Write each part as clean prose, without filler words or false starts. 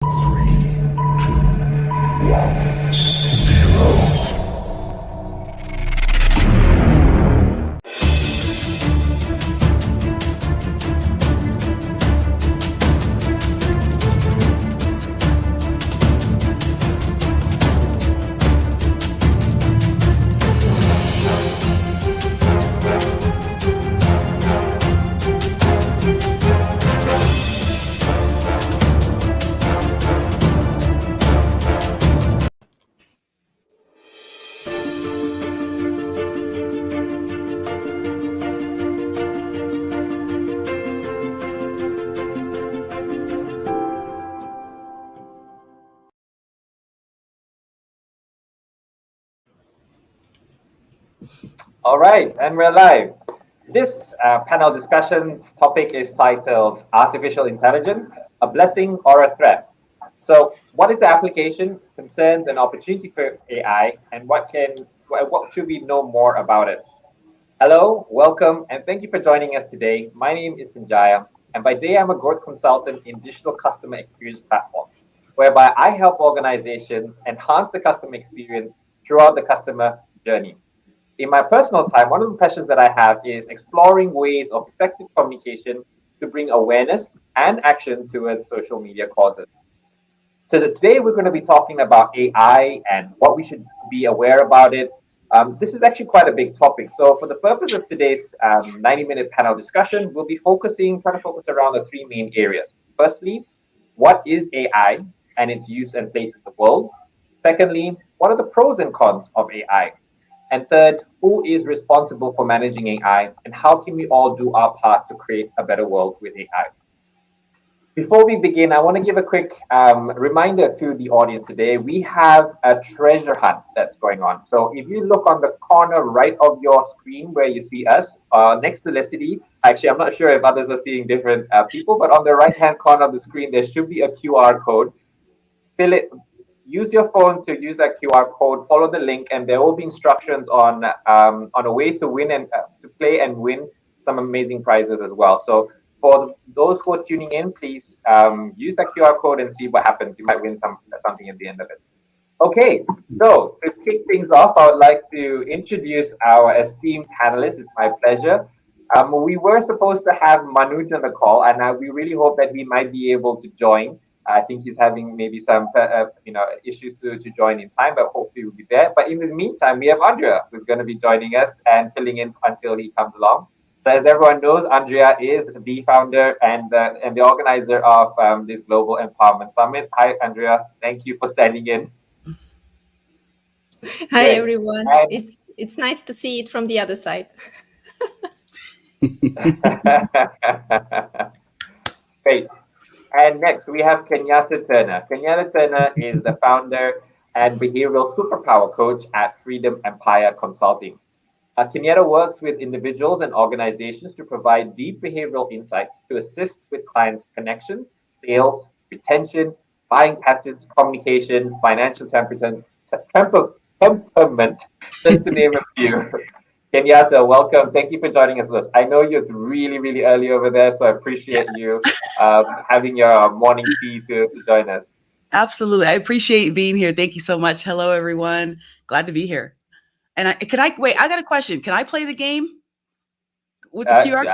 3, 2, 1, 0. All right, and we're live. This panel discussion topic is titled Artificial Intelligence, a Blessing or a Threat? So what is the application, concerns, and opportunity for AI, and what should we know more about it? Hello, welcome, and thank you for joining us today. My name is Sanjaya, and by day I'm a growth consultant in digital customer experience platform, whereby I help organizations enhance the customer experience throughout the customer journey. In my personal time, one of the passions that I have is exploring ways of effective communication to bring awareness and action towards social media causes. So today we're going to be talking about AI and what we should be aware about it. This is actually quite a big topic. So for the purpose of today's 90-minute panel discussion, we'll be trying to focus around the three main areas. Firstly, what is AI and its use and place in the world? Secondly, what are the pros and cons of AI? And third, who is responsible for managing AI and how can we all do our part to create a better world with AI? Before we begin, I want to give a quick reminder to the audience today. We have a treasure hunt that's going on. So if you look on the corner right of your screen where you see us, next to Leslie, actually, I'm not sure if others are seeing different people, but on the right-hand corner of the screen, there should be a QR code. Use your phone to use that QR code, follow the link, and there will be instructions on a way to win and to play and win some amazing prizes as well. So for those who are tuning in, please use that QR code and see what happens. You might win something at the end of it. Okay, so to kick things off, I would like to introduce our esteemed panelists. It's my pleasure. We were supposed to have Manoj on the call, and we really hope that he might be able to join. I think he's having maybe some issues to join in time, but hopefully he'll be there. But in the meantime, we have Andrea, who's going to be joining us and filling in until he comes along. So as everyone knows, Andrea is the founder and the organizer of this Global Empowerment Summit. Hi, Andrea. Thank you for standing in. Hi, Great. everyone. It's nice to see it from the other side. Great. And next, we have Kenyatta Turner. Kenyatta Turner is the founder and behavioral superpower coach at Freedom Empire Consulting. Kenyatta works with individuals and organizations to provide deep behavioral insights to assist with clients' connections, sales, retention, buying patterns, communication, financial temperament, just to name a few. Kenyatta, welcome. Thank you for joining us. I know it's really, really early over there, so I appreciate you having your morning tea to join us. Absolutely. I appreciate being here. Thank you so much. Hello, everyone. Glad to be here. And I got a question. Can I play the game with the QR?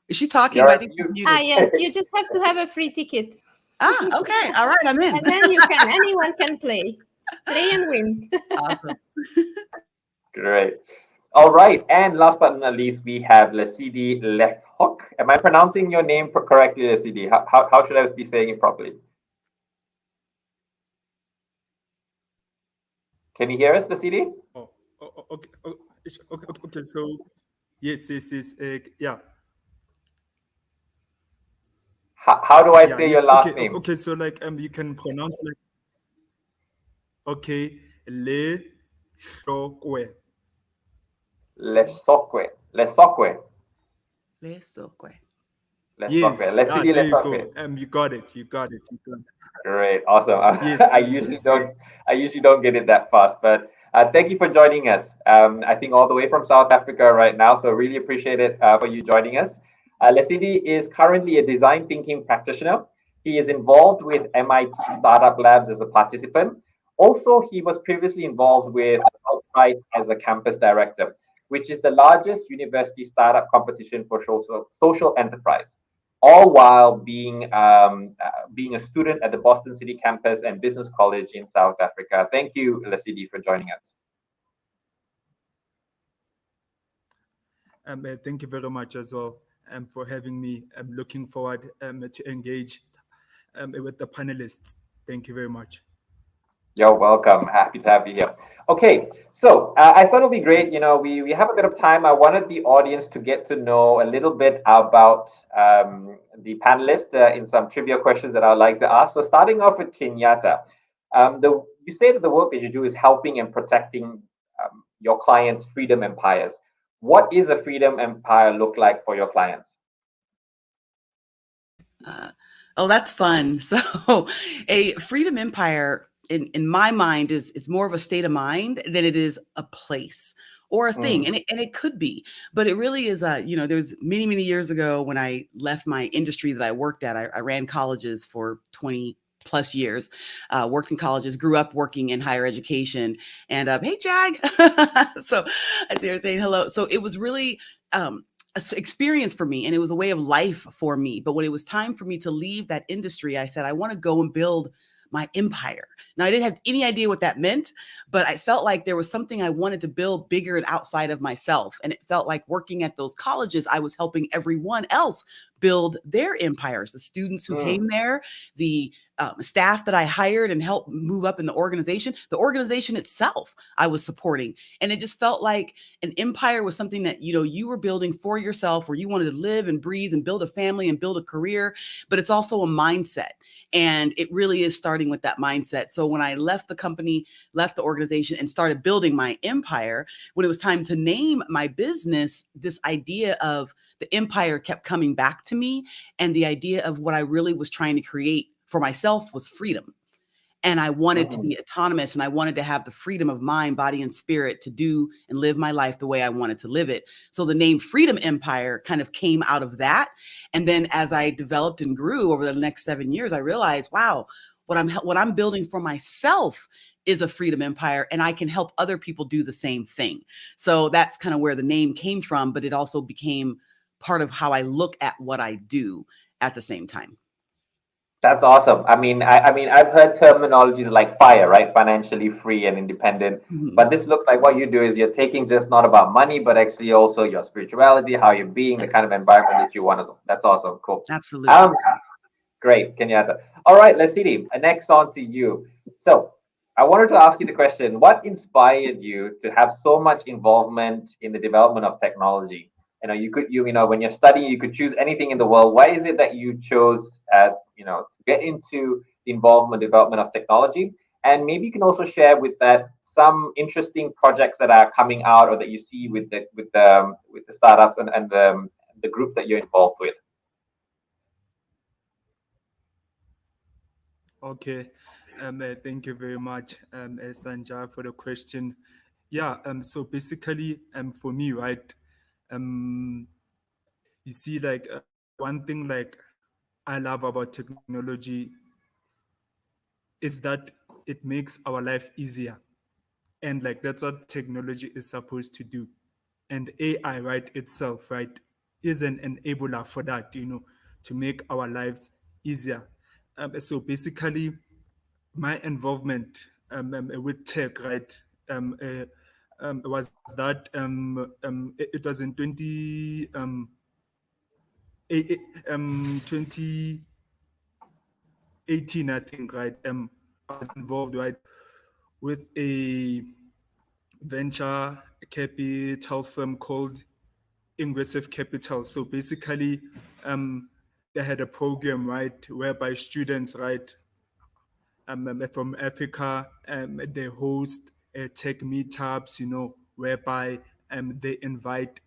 Is she talking? I think yes, you just have to have a free ticket. Okay. All right, I'm in. And then anyone can play and win. Awesome. Great. All right. And last but not least, we have Lesidi Lehok. Am I pronouncing your name correctly, Lesidi? How should I be saying it properly? Can you hear us, Lesidi? Okay. So, yes. Yeah. How do I say your last name? Okay. So, you can pronounce okay, Lesokwe. Lesokwe. Yes. Lesidi Lesokwe. You got it. Great, awesome. Yes, I usually don't get it that fast, but thank you for joining us. I think all the way from South Africa right now, so really appreciate it for you joining us. Lesidi is currently a design thinking practitioner He is involved with MIT Startup Labs as a participant. Also, he was previously involved with Prize as a campus director, which is the largest university startup competition for social enterprise, all while being a student at the Boston City campus and Business College in South Africa. Thank you, Lesidi, for joining us. Thank you very much as well for having me. I'm looking forward to engage with the panelists. Thank you very much. You're welcome. Happy to have you here. Okay, so I thought it'd be great. We have a bit of time. I wanted the audience to get to know a little bit about the panelists in some trivia questions that I'd like to ask. So starting off with Kenyatta, you say that the work that you do is helping and protecting your clients' freedom empires. What is a freedom empire look like for your clients? Oh, that's fun. So a freedom empire in my mind is more of a state of mind than it is a place or a thing. And it could be, but it really is there's many years ago when I left my industry that I worked at. I ran colleges for 20 plus years, worked in colleges, grew up working in higher education, and hey, Jag. So I see her saying hello. So it was really experience for me, and it was a way of life for me. But when it was time for me to leave that industry, I said, I want to go and build my empire. Now, I didn't have any idea what that meant, but I felt like there was something I wanted to build bigger and outside of myself. And it felt like working at those colleges, I was helping everyone else build their empires, the students who came there, the staff that I hired and helped move up in the organization itself I was supporting. And it just felt like an empire was something that, you were building for yourself, where you wanted to live and breathe and build a family and build a career, but it's also a mindset. And it really is starting with that mindset. So when I left the company, left the organization, and started building my empire, when it was time to name my business, this idea of the empire kept coming back to me. And the idea of what I really was trying to create for myself was freedom. And I wanted to be autonomous, and I wanted to have the freedom of mind, body, and spirit to do and live my life the way I wanted to live it. So the name Freedom Empire kind of came out of that. And then as I developed and grew over the next 7 years, I realized, wow, what I'm building for myself is a freedom empire, and I can help other people do the same thing. So that's kind of where the name came from, but it also became part of how I look at what I do at the same time. That's awesome. I mean, I've heard terminologies like FIRE, right? Financially free and independent. But this looks like what you do is you're taking just not about money, but actually also your spirituality, how you're being, the kind of environment that you want. That's awesome. Cool. Absolutely. Great, Kenyatta. All right, Lesidi, next on to you. So I wanted to ask you the question, what inspired you to have so much involvement in the development of technology? When you're studying, you could choose anything in the world. Why is it that you chose, to get into the development of technology? And maybe you can also share with that some interesting projects that are coming out or that you see with the startups and the groups that you're involved with. Okay. Thank you very much, Sanjay, for the question. Yeah. So basically, for me, right, you see, like one thing like I love about technology is that it makes our life easier, and like that's what technology is supposed to do. And AI, right, itself, right, is an enabler for that, to make our lives easier. So basically, my involvement with tech, right, was that it was in 2018, I think, right. I was involved, right, with a venture capital firm called Ingressive Capital. So basically, they had a program, right, whereby students, right, from Africa, they host tech meetups, whereby they invite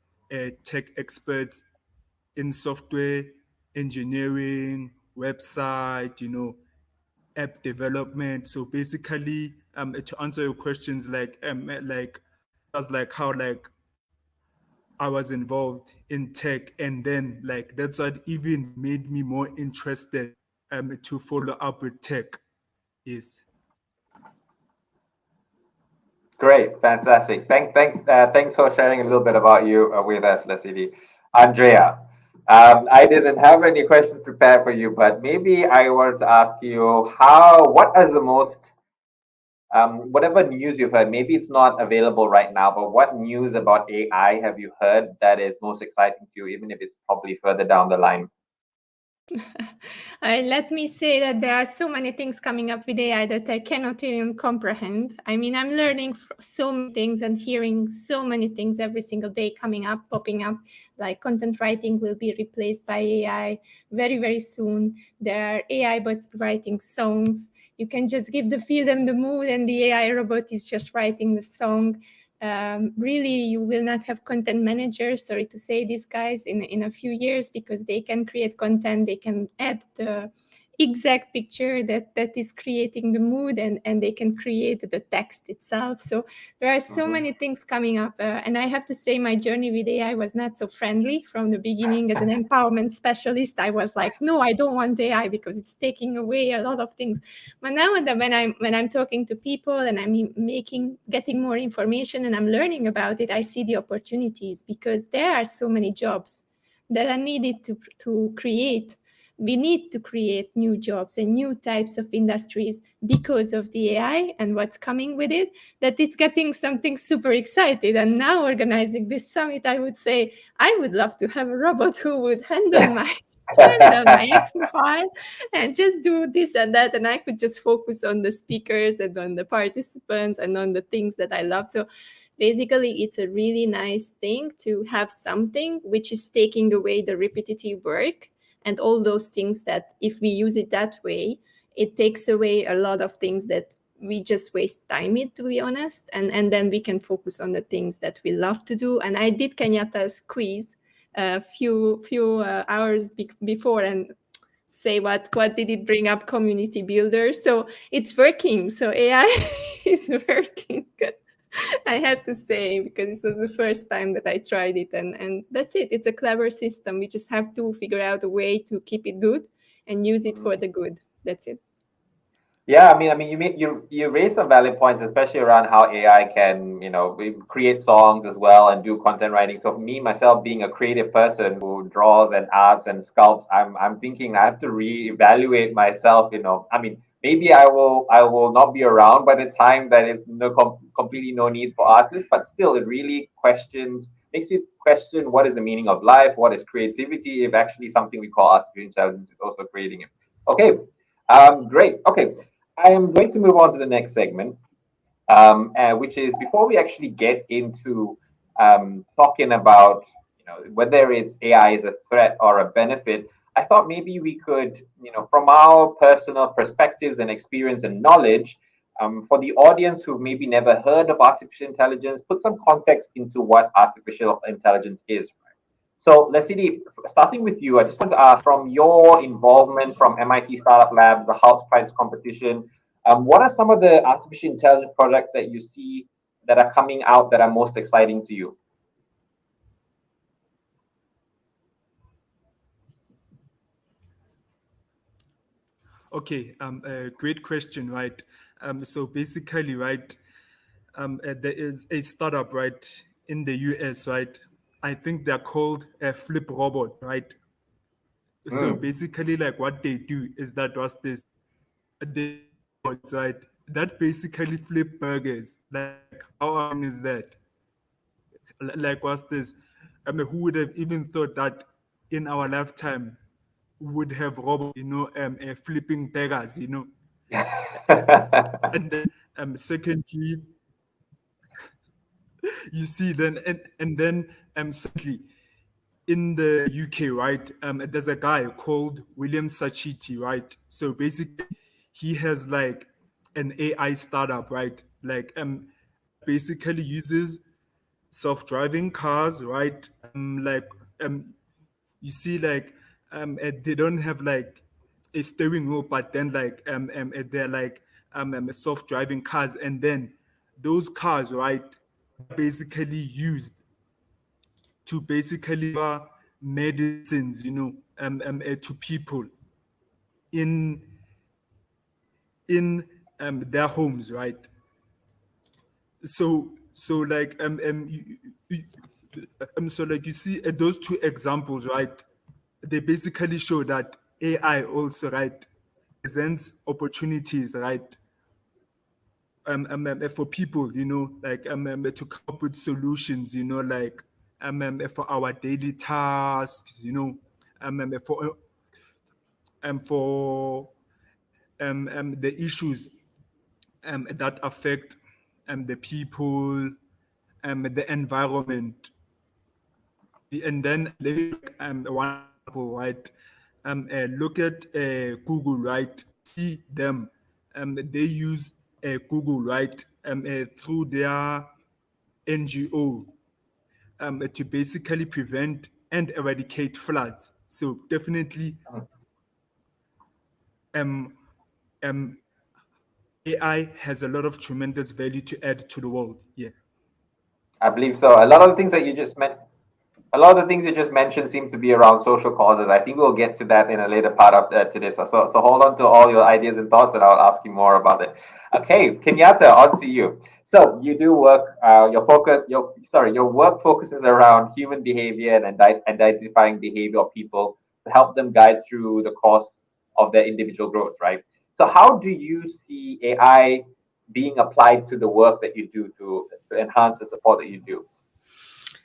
tech experts in software engineering, website, app development. So basically, to answer your questions, like that's like how like I was involved in tech, and then like that's what even made me more interested to follow up with tech. Yes. Great, fantastic. Thanks for sharing a little bit about you with us, Leslie. Andrea, I didn't have any questions prepared for you, but maybe I want to ask you what is the most, whatever news you've heard, maybe it's not available right now, but what news about AI have you heard that is most exciting to you, even if it's probably further down the line? Let me say that there are so many things coming up with AI that I cannot even comprehend. I mean, I'm learning so many things and hearing so many things every single day coming up, popping up, like content writing will be replaced by AI very, very soon. There are AI bots writing songs. You can just give the field and the mood, and the AI robot is just writing the song. Really, you will not have content managers, sorry to say this, guys, in a few years, because they can create content, they can add the exact picture that is creating the mood, and they can create the text itself. So there are so many things coming up, and I have to say my journey with AI was not so friendly from the beginning. As an empowerment specialist, I was like, no, I don't want AI because it's taking away a lot of things. But now when I'm talking to people and I'm getting more information and I'm learning about it, I see the opportunities, because there are so many jobs that are needed to create. We need to create new jobs and new types of industries because of the AI and what's coming with it, that it's getting something super excited. And now organizing this summit, I would say, I would love to have a robot who would handle my Excel file and just do this and that. And I could just focus on the speakers and on the participants and on the things that I love. So basically, it's a really nice thing to have something which is taking away the repetitive work and all those things that, if we use it that way, it takes away a lot of things that we just waste time with, to be honest. And then we can focus on the things that we love to do. And I did Kenyatta's quiz a few hours before and say what did it bring up, community builder. So it's working. So AI is working. I had to say, because this was the first time that I tried it, and that's it. It's a clever system. We just have to figure out a way to keep it good and use it for the good. That's it. Yeah, you raise some valid points, especially around how AI can, create songs as well and do content writing. So for me, myself, being a creative person who draws and arts and sculpts, I'm thinking I have to reevaluate myself. Maybe I will not be around by the time that is completely no need for artists, but still, it really makes you question what is the meaning of life, what is creativity, if actually something we call artificial intelligence is also creating it. Okay, great. Okay. I am going to move on to the next segment, which is before we actually get into talking about whether it's AI is a threat or a benefit. I thought maybe we could, from our personal perspectives and experience and knowledge, for the audience who maybe never heard of artificial intelligence, put some context into what artificial intelligence is. So, Leslie, starting with you, I just want to ask, from your involvement from MIT Startup Lab, the Hubs Prize competition, what are some of the artificial intelligence products that you see that are coming out that are most exciting to you? Okay, great question, right? So basically, right, there is a startup, right, in the US, right? I think they're called a Flip Robot, right? So basically, like what they do is that was this, they robots, right? That basically flip burgers. Like how awesome is that? Like what's this? I mean, who would have even thought that in our lifetime would have robots, flipping burgers, And then, secondly, you see, secondly, in the UK, right? There's a guy called William Sachiti, right? So basically, he has like an AI startup, right? Like basically uses self-driving cars, right? You see, like they don't have like a steering wheel, but then like they're like self-driving cars, and then those cars, right, basically used to basically medicines, to people. in their homes, right? So like so like you see those two examples, right? They basically show that AI also, right, presents opportunities, right, for people, like to come up with solutions, like for our daily tasks, for the issues that affect the people, the environment. And then let me one example, right? Look at Google, right? See them. They use Google, right? Through their NGO to basically prevent and eradicate floods. So definitely, um, um, AI has a lot of tremendous value to add to the world. Yeah. I believe so. A lot of the things that you just meant, a lot of the things you just mentioned seem to be around social causes. I think we'll get to that in a later part of to this. So hold on to all your ideas and thoughts, and I'll ask you more about it. Okay, Kenyatta, on to you. So you do work. Your work focuses around human behavior and identifying behavior of people to help them guide through the course of their individual growth, right? So how do you see AI being applied to the work that you do to enhance the support that you do?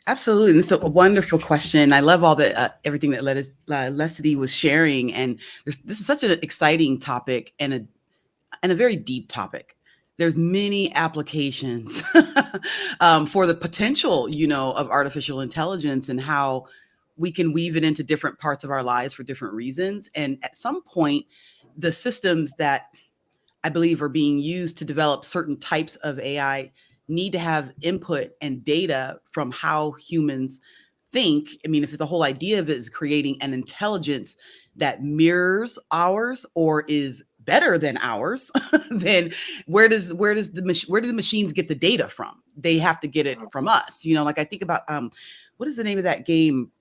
Absolutely. It's a wonderful question. I love all the everything that Leslie was sharing. And this is such an exciting topic and a very deep topic. There's many applications for the potential, of artificial intelligence and how we can weave it into different parts of our lives for different reasons. And at some point, the systems that I believe are being used to develop certain types of AI need to have input and data from how humans think. I mean, if the whole idea of it is creating an intelligence that mirrors ours or is better than ours, then where do the machines get the data from? They have to get it from us. Like I think about what is the name of that game?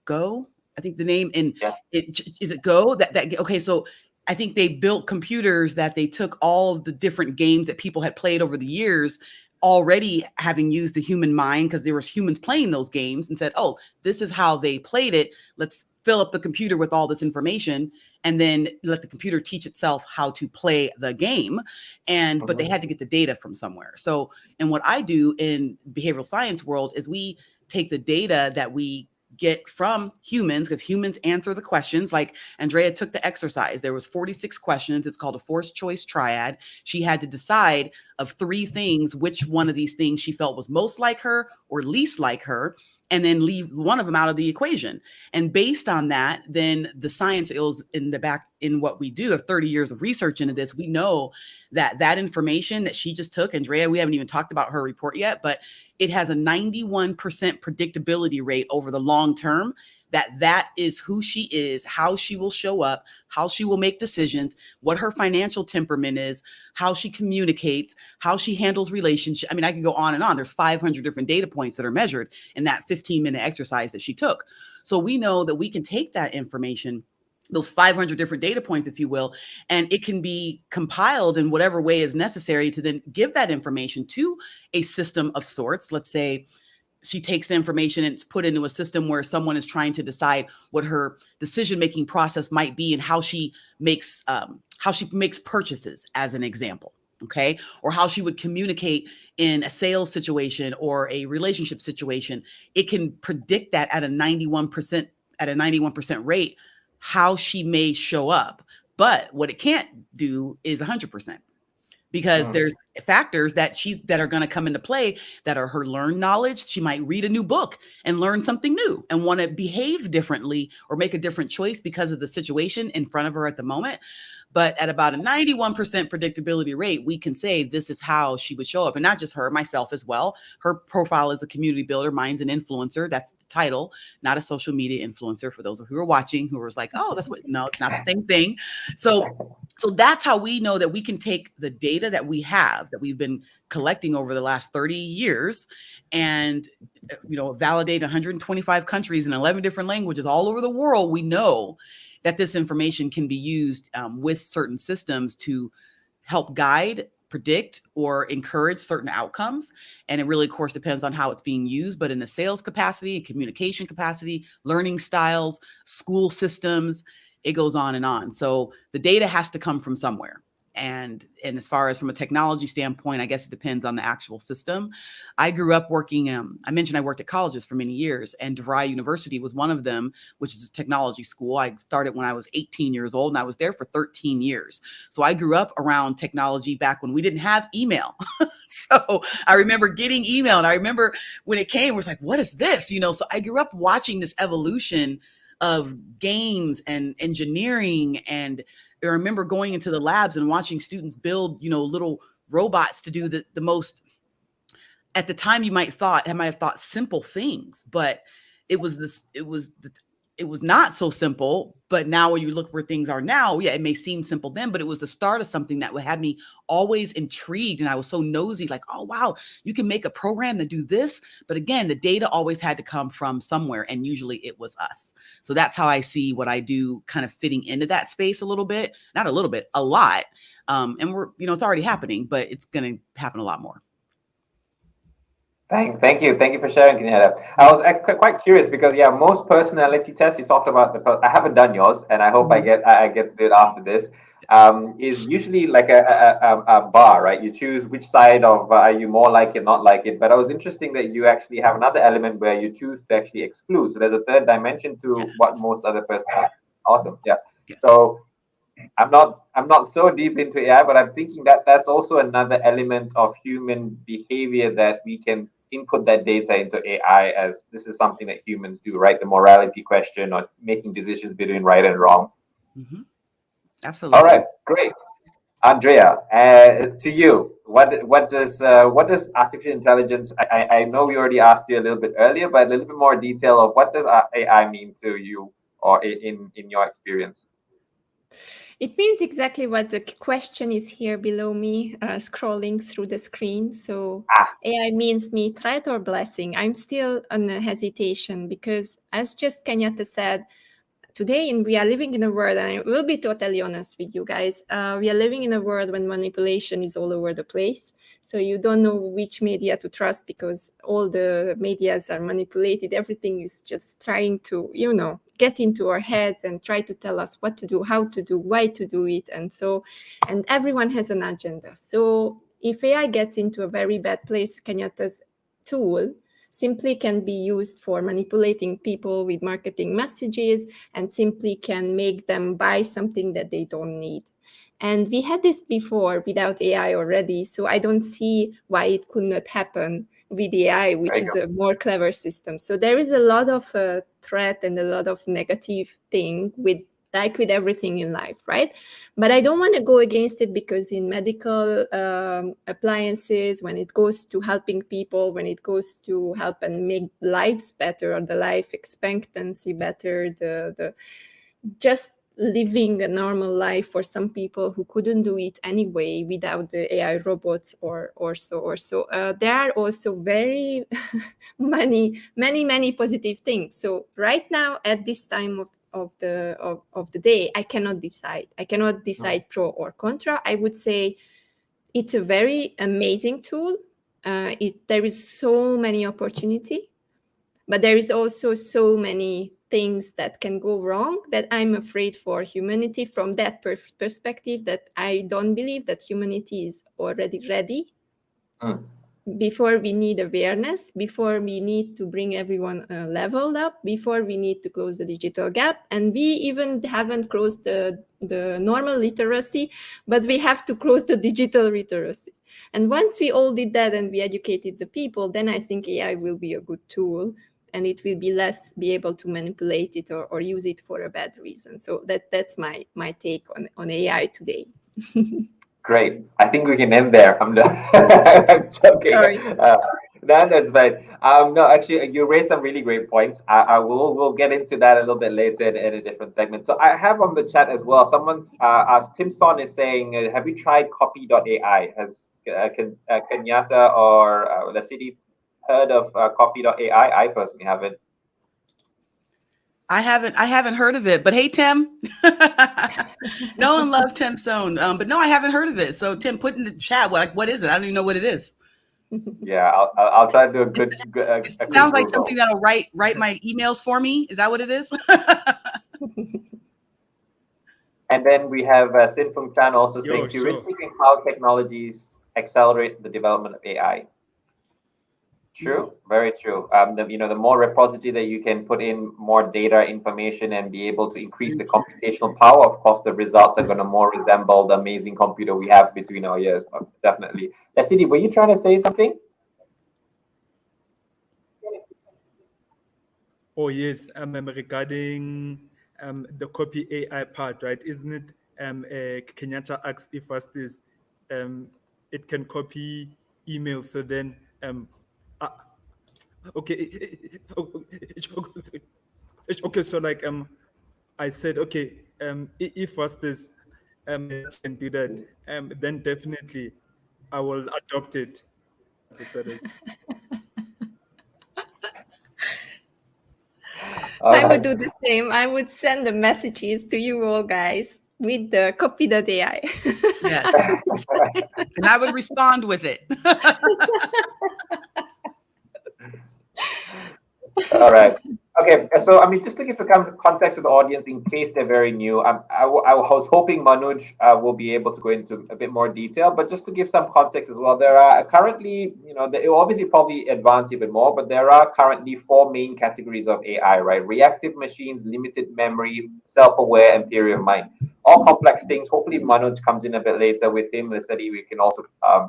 Go? I think the name in Yes. is it Go? Okay, so I think they built computers that they took all of the different games that people had played over the years, already having used the human mind because there was humans playing those games, and said, oh, this is how they played it. Let's fill up the computer with all this information and then let the computer teach itself how to play the game. But they had to get the data from somewhere. So, and what I do in behavioral science world is we take the data that we get from humans, because humans answer the questions. Like Andrea took the exercise. There was 46 questions. It's called a forced choice triad. She had to decide of 3 things, which one of these things she felt was most like her or least like her, and then leave one of them out of the equation. And based on that, then the science is in the back in what we do of 30 years of research into this. We know that information that she just took, Andrea, we haven't even talked about her report yet, but it has a 91% predictability rate over the long term, that is who she is, how she will show up, how she will make decisions, what her financial temperament is, how she communicates, how she handles relationships. I mean, I could go on and on. There's 500 different data points that are measured in that 15-minute exercise that she took. So we know that we can take that information, those 500 different data points, if you will, and it can be compiled in whatever way is necessary to then give that information to a system of sorts. Let's say she takes the information and it's put into a system where someone is trying to decide what her decision-making process might be and how she makes purchases, as an example. Okay. Or how she would communicate in a sales situation or a relationship situation. It can predict that at a 91% rate, how she may show up. But what it can't do is 100%. Because there's factors that are going to come into play that are her learned knowledge. She might read a new book and learn something new and want to behave differently or make a different choice because of the situation in front of her at the moment. But at about a 91% predictability rate, we can say this is how she would show up. And not just her, myself as well. Her profile is a community builder. Mine's an influencer. That's the title, not a social media influencer, for those who are watching who was like, oh, no, it's not the same thing. So that's how we know that we can take the data that we have, that we've been collecting over the last 30 years and, validate 125 countries in 11 different languages all over the world. We know that this information can be used with certain systems to help guide, predict, or encourage certain outcomes. And it really, of course, depends on how it's being used. But in the sales capacity, communication capacity, learning styles, school systems, it goes on and on. So the data has to come from somewhere. And as far as from a technology standpoint, I guess it depends on the actual system. I grew up working, I mentioned I worked at colleges for many years, and DeVry University was one of them, which is a technology school. I started when I was 18 years old, and I was there for 13 years. So I grew up around technology back when we didn't have email. So I remember getting email, and I remember when it came, it was like, what is this? You know, so I grew up watching this evolution of games and engineering, and I remember going into the labs and watching students build, you know, little robots to do the most, at the time you might have thought simple things, but it was not so simple. But now when you look where things are now, yeah, it may seem simple then, but it was the start of something that would have me always intrigued. And I was so nosy, like, oh, wow, you can make a program to do this. But again, the data always had to come from somewhere. And usually it was us. So that's how I see what I do kind of fitting into that space a little bit, not a little bit, a lot. And we're, you know, it's already happening, but it's going to happen a lot more. Thank you for sharing, Kenyatta. I was quite curious because most personality tests you talked about. I haven't done yours, and I hope I get to do it after this. Is usually like a bar, right? You choose which side of are you more like it, not like it. But I was interesting that you actually have another element where you choose to actually exclude. So there's a third dimension to what most other personalities. Awesome, yeah. Yes. So I'm not so deep into AI, but I'm thinking that that's also another element of human behavior that we can input that data into AI, as this is something that humans do, right? The morality question or making decisions between right and wrong. Mm-hmm. Absolutely. All right, great. Andrea, to you, what does artificial intelligence? I know we already asked you a little bit earlier, but a little bit more detail of what does AI mean to you, or in your experience? It means exactly what the question is here below me, scrolling through the screen. So AI means me threat or blessing. I'm still on a hesitation because, as just Kenyatta said, today we are living in a world, and I will be totally honest with you guys, we are living in a world when manipulation is all over the place. So you don't know which media to trust because all the medias are manipulated. Everything is just trying to, get into our heads and try to tell us what to do, how to do, why to do it. And everyone has an agenda. So if AI gets into a very bad place, Kenyatta's tool simply can be used for manipulating people with marketing messages and simply can make them buy something that they don't need. And we had this before without AI already, so I don't see why it could not happen with AI, which is a more clever system. So there is a lot of threat and a lot of negative thing with everything in life, right? But I don't want to go against it because in medical appliances, when it goes to helping people, when it goes to help and make lives better or the life expectancy better, the just living a normal life for some people who couldn't do it anyway without the AI robots or so. There are also very many positive things. So right now at this time of the day, I cannot decide pro or contra. I would say it's a very amazing tool. There is so many opportunity, but there is also so many things that can go wrong that I'm afraid for humanity from that perspective, that I don't believe that humanity is already ready. Before we need awareness, before we need to bring everyone leveled up, before we need to close the digital gap. And we even haven't closed the normal literacy, but we have to close the digital literacy. And once we all did that and we educated the people, then I think AI will be a good tool and it will be less be able to manipulate it or use it for a bad reason. So that's my take on AI today. Great. I think we can end there. I'm joking. Sorry. No, that's fine. No, actually, you raised some really great points. We'll get into that a little bit later in a different segment. So I have on the chat as well. Someone's asked, Tim Son is saying, have you tried copy.ai? Has Kenyatta or Leslie heard of copy.ai? I personally haven't. I haven't heard of it, but hey, Tim, no one loved Tim Sohn, but no, I haven't heard of it. So Tim, put in the chat, what is it? I don't even know what it is. Yeah, I'll try to do a good It quick sounds like Google. something that'll write my emails for me. Is that what it is? And then we have Sin Fung Chan also saying Yo, heuristic sure. and cloud technologies accelerate the development of AI. True, very true. The more repository that you can put in more data, information, and be able to increase the computational power, of course, the results are going to more resemble the amazing computer we have between our ears. Definitely. Leslie, were you trying to say something? Oh yes, regarding the copy AI part, right? Isn't it? Kenyatta asked if first is it can copy email. So then uh, okay, okay. So like I said okay, if first is can do that, then definitely I will adopt it. That is. I would do the same. I would send the messages to you all guys with the copy.ai. Yes. And I would respond with it. All right. Okay. So, I mean, just to give the context of the audience in case they're very new, I was hoping Manoj will be able to go into a bit more detail, but just to give some context as well, there are currently, it will obviously probably advance even more, but there are currently 4 main categories of AI, right? Reactive machines, limited memory, self-aware, and theory of mind. All complex things. Hopefully, Manoj comes in a bit later with him. Leslie, we can also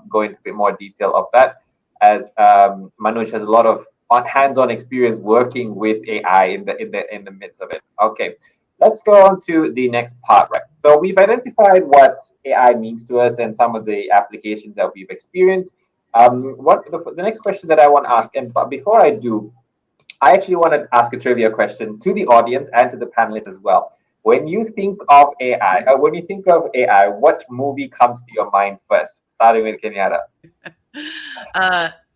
go into a bit more detail of that, as Manoj has a lot of hands-on experience working with AI in the midst of it. Okay, let's go on to the next part, right? So we've identified what AI means to us and some of the applications that we've experienced. What the next question that I want to ask, but before I do, I actually want to ask a trivia question to the audience and to the panelists as well. When you think of AI, what movie comes to your mind first? Starting with Kenyatta.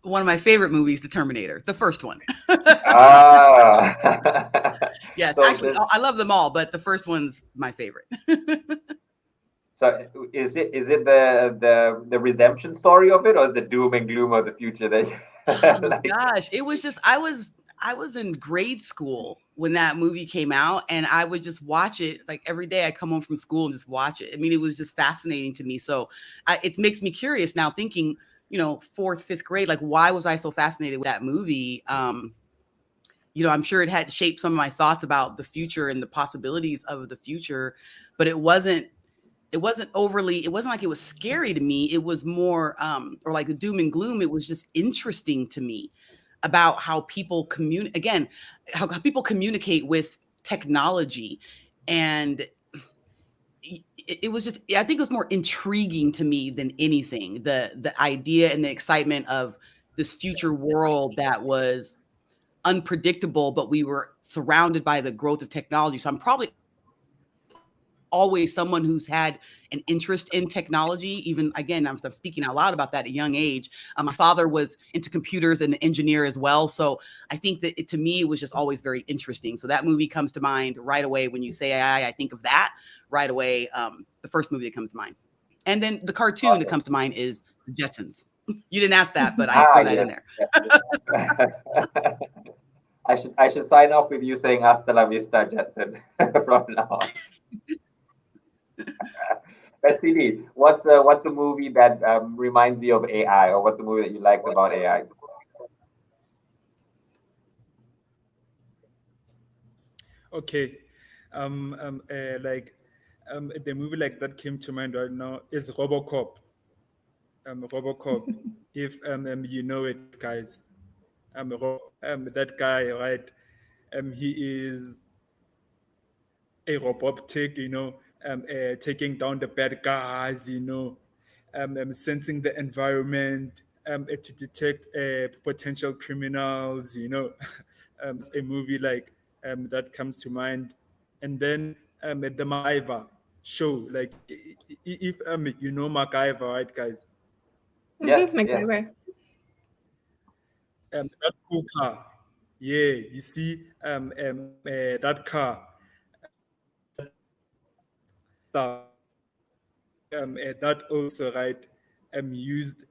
One of my favorite movies, The Terminator, the first one. Ah. Yes, So actually, I love them all, but the first one's my favorite. So is it the redemption story of it, or the doom and gloom of the future that like, Gosh, it was just I was in grade school when that movie came out, and I would just watch it like every day. I come home from school and just watch it. I mean, it was just fascinating to me. So it makes me curious now, thinking, 4th, 5th grade, like why was I so fascinated with that movie? I'm sure it had shaped some of my thoughts about the future and the possibilities of the future, but it wasn't like it was scary to me. It was more or like the doom and gloom. It was just interesting to me about how people how people communicate with technology. And it was just, I think it was more intriguing to me than anything, the idea and the excitement of this future world that was unpredictable, but we were surrounded by the growth of technology. So I'm probably always someone who's had an interest in technology. Even again, I'm speaking out loud about that at a young age. My father was into computers and an engineer as well. So I think that to me, it was just always very interesting. So that movie comes to mind right away. When you say AI, I think of that right away. The first movie that comes to mind. And then the cartoon that comes to mind is The Jetsons. You didn't ask that, but I throw that in there. I should sign off with you saying "Hasta la vista, Jetson" from now on. CD, what's a movie that reminds you of AI, or what's a movie that you liked about AI? Okay, the movie like that came to mind right now is RoboCop. RoboCop, if you know it, guys. That guy, right? He is a robotic, taking down the bad guys, sensing the environment, to detect potential criminals, it's a movie like that comes to mind. And then the MacGyver show, like if you know MacGyver, right, guys? Yes, yes. MacGyver. That cool car, Yeah, you see, that car, stuff, that also, right, used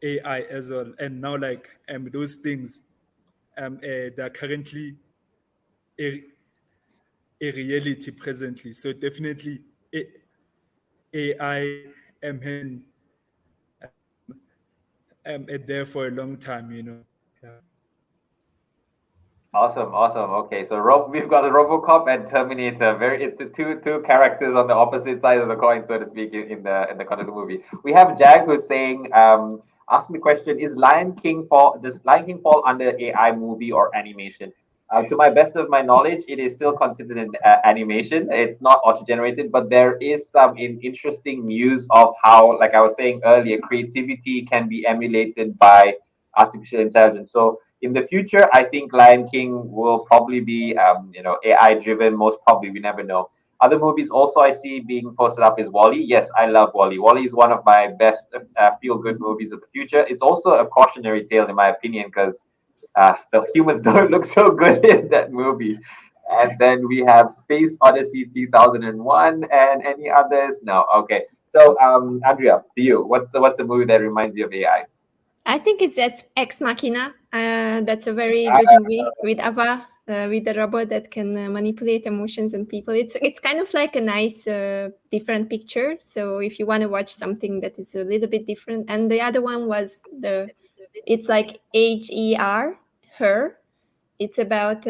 AI as well. And now, like, those things, they're currently a, a reality presently. So definitely, AI has been there for a long time, you know. Yeah. Awesome, awesome. Okay, so we've got a RoboCop and Terminator. It's two characters on the opposite side of the coin, so to speak, in the content of the movie. We have Jack who's saying, ask me the question: does Lion King fall under AI movie or animation? To my best of my knowledge, it is still considered an animation. It's not auto-generated, but there is some interesting news of how, like I was saying earlier, creativity can be emulated by artificial intelligence. So in the future, I think Lion King will probably be, AI driven. Most probably, we never know. Other movies also I see being posted up is Wall-E. Yes, I love Wall-E. Wall-E is one of my best feel-good movies of the future. It's also a cautionary tale, in my opinion, because the humans don't look so good in that movie. And then we have Space Odyssey 2001 and any others? No. Okay. So, Andrea, to you, what's the movie that reminds you of AI? I think it's Ex Machina. That's a very good movie with Ava, with the robot that can manipulate emotions and people. It's kind of like a nice different picture. So if you want to watch something that is a little bit different, and the other one was it's like HER, her. It's about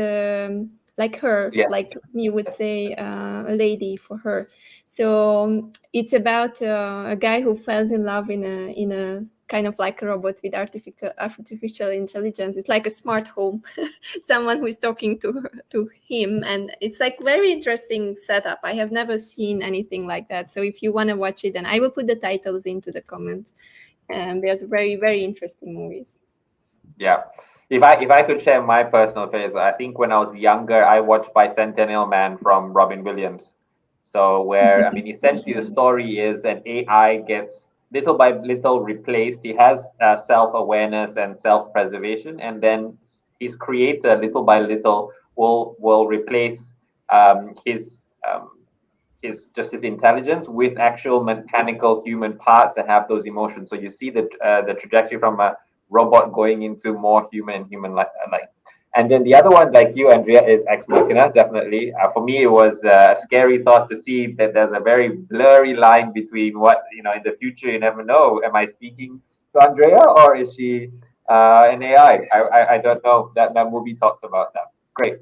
like her, Yes. like you would Yes. say a lady for her. So it's about a guy who falls in love in a kind of like a robot with artificial intelligence. It's like a smart home, someone who is talking to him, and it's like very interesting setup. I have never seen anything like that. So if you want to watch it, then I will put the titles into the comments. And there's very very interesting movies. Yeah. If I could share my personal phase, I think when I was younger, I watched Bicentennial Man from Robin Williams. So where I mean, essentially the story is an AI gets little by little replaced. He has self-awareness and self-preservation, and then his creator, little by little, will replace his intelligence with actual mechanical human parts that have those emotions. So you see the trajectory from a robot going into more human like. And then the other one, like you, Andrea, is Ex Machina. Definitely, for me, it was a scary thought to see that there's a very blurry line between what in the future. You never know. Am I speaking to Andrea or is she an AI? I don't know. That movie talks about that. Great.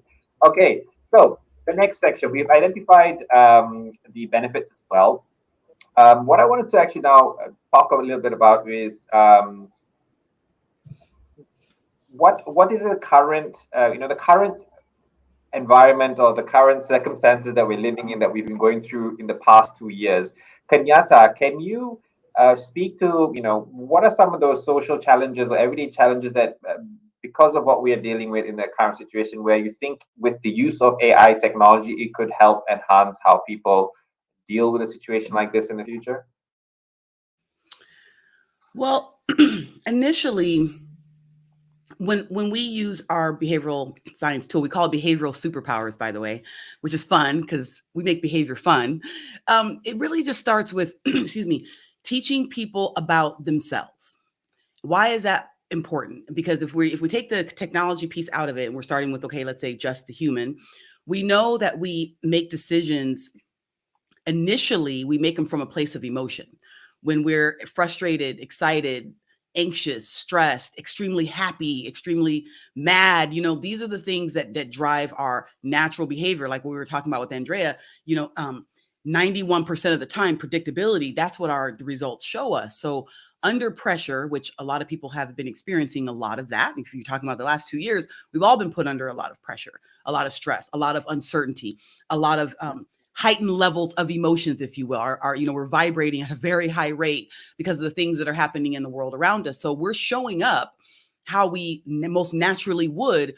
Okay, so the next section, we've identified the benefits as well. What I wanted to actually now talk a little bit about is what is the current the current environment or the current circumstances that we're living in that we've been going through in the past 2 years. Kenyatta, can you speak to what are some of those social challenges or everyday challenges that because of what we are dealing with in the current situation, where you think with the use of AI technology, it could help enhance how people deal with a situation like this in the future? Well, initially, when we use our behavioral science tool, we call it behavioral superpowers, by the way, which is fun because we make behavior fun. It really just starts with, excuse me, teaching people about themselves. Why is that important? Because if we take the technology piece out of it and we're starting with, okay, let's say just the human, we know that we make decisions. Initially, we make them from a place of emotion. When we're frustrated, excited, anxious, stressed, extremely happy, extremely mad, these are the things that drive our natural behavior. Like what we were talking about with Andrea, 91% of the time, predictability, that's what the results show us. So under pressure, which a lot of people have been experiencing a lot of that. If you're talking about the last 2 years, we've all been put under a lot of pressure, a lot of stress, a lot of uncertainty, a lot of heightened levels of emotions, if you will, we're vibrating at a very high rate because of the things that are happening in the world around us. So we're showing up how we most naturally would,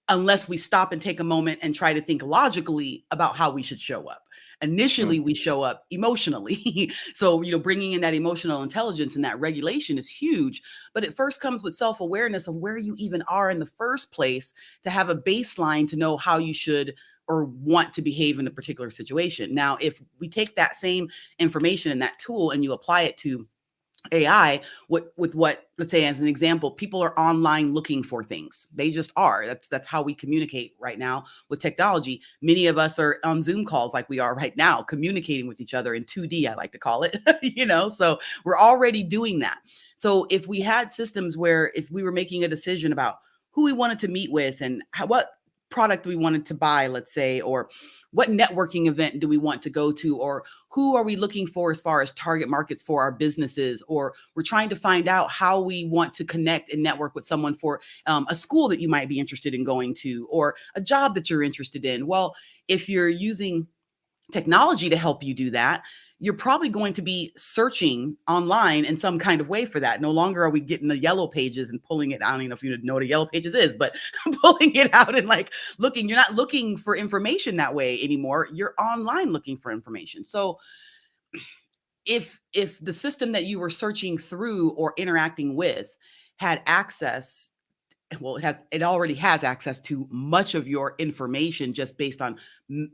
unless we stop and take a moment and try to think logically about how we should show up. Initially, we show up emotionally. So, bringing in that emotional intelligence and that regulation is huge. But it first comes with self-awareness of where you even are in the first place to have a baseline to know how you should or want to behave in a particular situation. Now, if we take that same information and that tool and you apply it to AI, with what, let's say as an example, people are online looking for things. They just are. That's how we communicate right now with technology. Many of us are on Zoom calls like we are right now, communicating with each other in 2D, I like to call it, so we're already doing that. So if we had systems where if we were making a decision about who we wanted to meet with and what product we wanted to buy, let's say, or what networking event do we want to go to, or who are we looking for as far as target markets for our businesses, or we're trying to find out how we want to connect and network with someone for a school that you might be interested in going to, or a job that you're interested in. Well, if you're using technology to help you do that, you're probably going to be searching online in some kind of way for that. No longer are we getting the yellow pages and pulling it. I don't even know if you know what a yellow pages is, but pulling it out and looking. You're not looking for information that way anymore. You're online looking for information. So if the system that you were searching through or interacting with had access, well, it already has access to much of your information just based on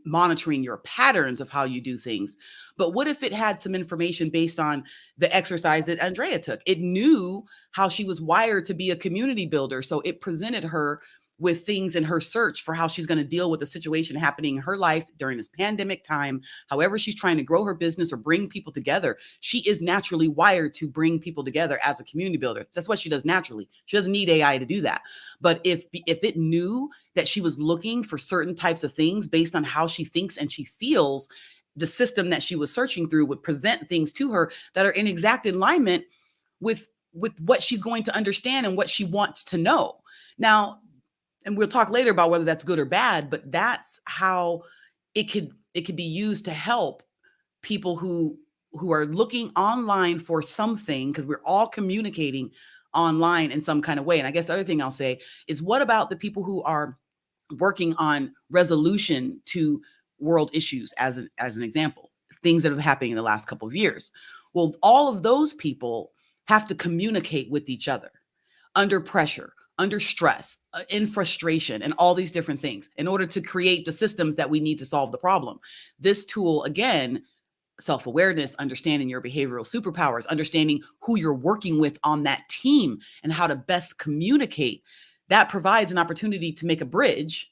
monitoring your patterns of how you do things. But what if it had some information based on the exercise that Andrea took? It knew how she was wired to be a community builder. So it presented her with things in her search for how she's going to deal with the situation happening in her life during this pandemic time. However, she's trying to grow her business or bring people together. She is naturally wired to bring people together as a community builder. That's what she does naturally. She doesn't need AI to do that. But if it knew that she was looking for certain types of things based on how she thinks and she feels, the system that she was searching through would present things to her that are in exact alignment with what she's going to understand and what she wants to know. Now, and we'll talk later about whether that's good or bad, but that's how it could be used to help people who are looking online for something, because we're all communicating online in some kind of way. And I guess the other thing I'll say is, what about the people who are working on resolution to world issues, as an example, things that are happening in the last couple of years? Well, all of those people have to communicate with each other under pressure, under stress, in frustration, and all these different things in order to create the systems that we need to solve the problem. This tool, again, self-awareness, understanding your behavioral superpowers, understanding who you're working with on that team and how to best communicate, that provides an opportunity to make a bridge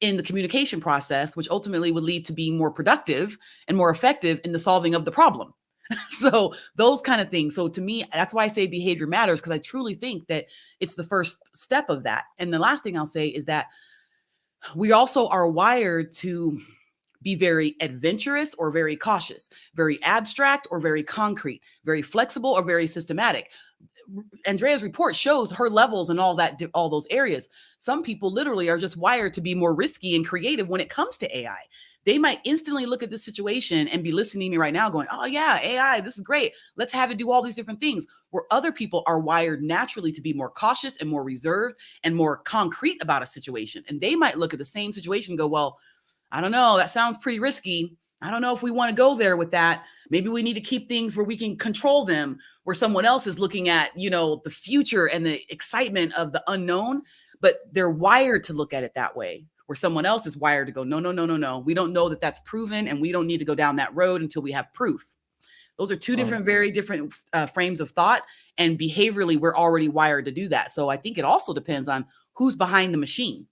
in the communication process, which ultimately would lead to being more productive and more effective in the solving of the problem. So those kind of things. So to me, that's why I say behavior matters, because I truly think that it's the first step of that. And the last thing I'll say is that we also are wired to be very adventurous or very cautious, very abstract or very concrete, very flexible or very systematic. Andrea's report shows her levels in all those areas. Some people literally are just wired to be more risky and creative when it comes to AI. They might instantly look at this situation and be listening to me right now going, oh yeah, AI, this is great. Let's have it do all these different things. Where other people are wired naturally to be more cautious and more reserved and more concrete about a situation. And they might look at the same situation and go, well, I don't know, that sounds pretty risky. I don't know if we want to go there with that. Maybe we need to keep things where we can control them, where someone else is looking at, the future and the excitement of the unknown, but they're wired to look at it that way. Where someone else is wired to go, no. We don't know that that's proven, and we don't need to go down that road until we have proof. Those are two very different frames of thought, and behaviorally, we're already wired to do that. So I think it also depends on who's behind the machine.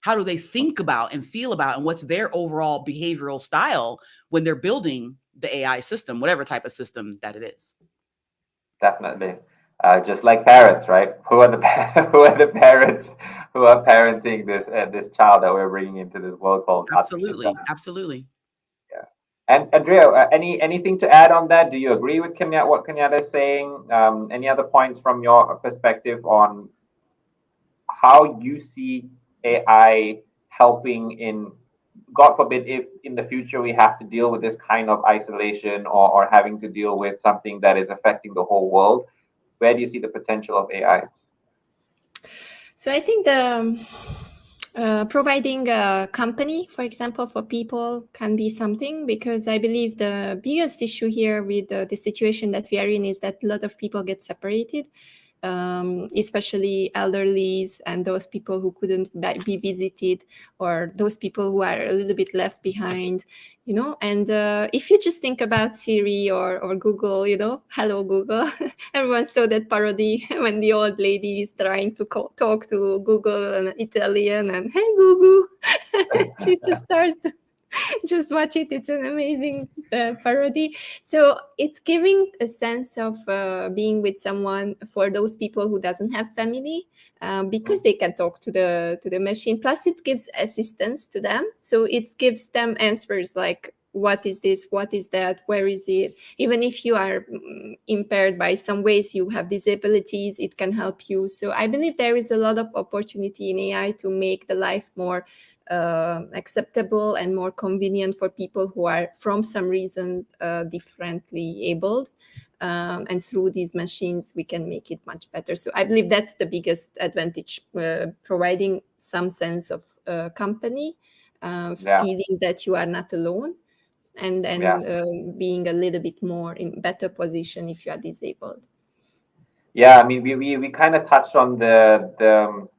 How do they think about and feel about, and what's their overall behavioral style when they're building the AI system, whatever type of system that it is. Definitely. Just like parents, right? Who are the parents who are parenting this child that we're bringing into this world called Absolutely. Yeah. And Andrea, anything to add on that? Do you agree with what Kenyatta is saying? Any other points from your perspective on how you see AI helping in, God forbid, if in the future we have to deal with this kind of isolation or having to deal with something that is affecting the whole world? Where do you see the potential of AI? So I think Providing a company, for example, for people can be something, because I believe the biggest issue here with the situation that we are in is that a lot of people get separated, especially elderlies and those people who couldn't be visited, or those people who are a little bit left behind, and if you just think about Siri or Google, hello Google. Everyone saw that parody when the old lady is trying to talk to Google in Italian, and hey Google. She just starts to just watch it. It's an amazing parody. So it's giving a sense of being with someone for those people who doesn't have family, because they can talk to the machine. Plus, it gives assistance to them, so it gives them answers like, what is this, what is that, where is it? Even if you are impaired by some ways, you have disabilities, it can help you. So I believe there is a lot of opportunity in AI to make the life more acceptable and more convenient for people who are, from some reason, differently abled. And through these machines, we can make it much better. So I believe that's the biggest advantage, providing some sense of company, feeling that you are not alone, and being a little bit more in better position if you are disabled. Yeah, I mean, we kind of touched on the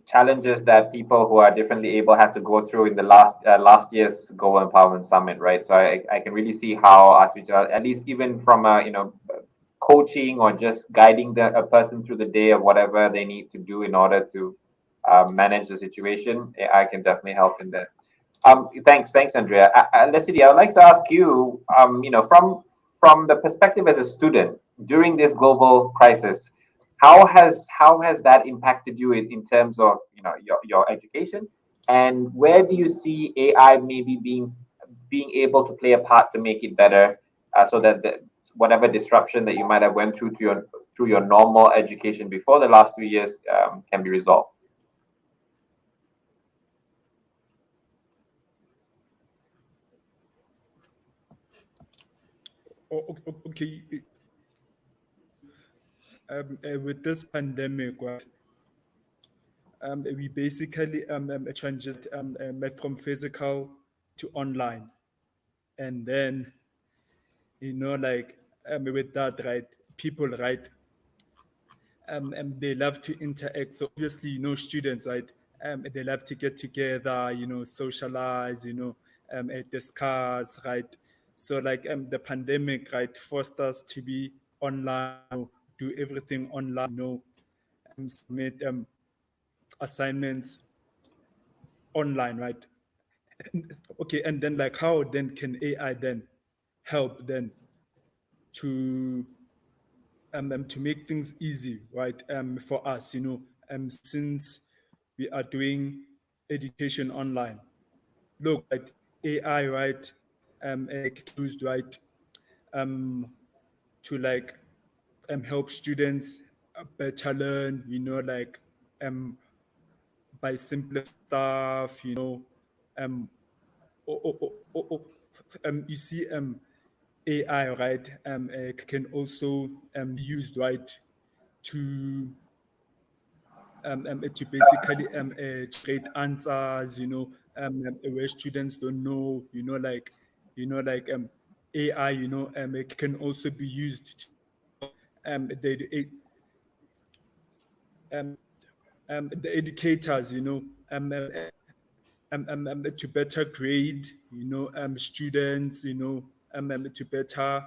challenges that people who are differently able had to go through in the last year's Global Empowerment Summit, right? So I can really see how artificial, at least even from a coaching or just guiding a person through the day of whatever they need to do in order to manage the situation, I can definitely help in that. Thanks, Andrea. Leslie, I would like to ask you, from the perspective as a student during this global crisis, how has that impacted you in terms of your education, and where do you see AI maybe being able to play a part to make it better, so that whatever disruption that you might have went through your normal education before the last 2 years can be resolved? Okay. With this pandemic, right, we basically transitioned from physical to online, and then like with that, right, people, right, they love to interact. So obviously, students, right, they love to get together, socialize, discuss, right. So like the pandemic, right, forced us to be online, do everything online, submit assignments online, right? Okay, and then like how then can AI then help then to make things easy, right? For us, since we are doing education online. Look, right, AI, right, used, right, to like help students better learn, like by simpler stuff, um, oh, oh, oh, oh, oh, you see, AI, right, can also be used, right, to to basically create answers, where students don't know, like AI, it can also be used to um, the educators, to better grade, students, to better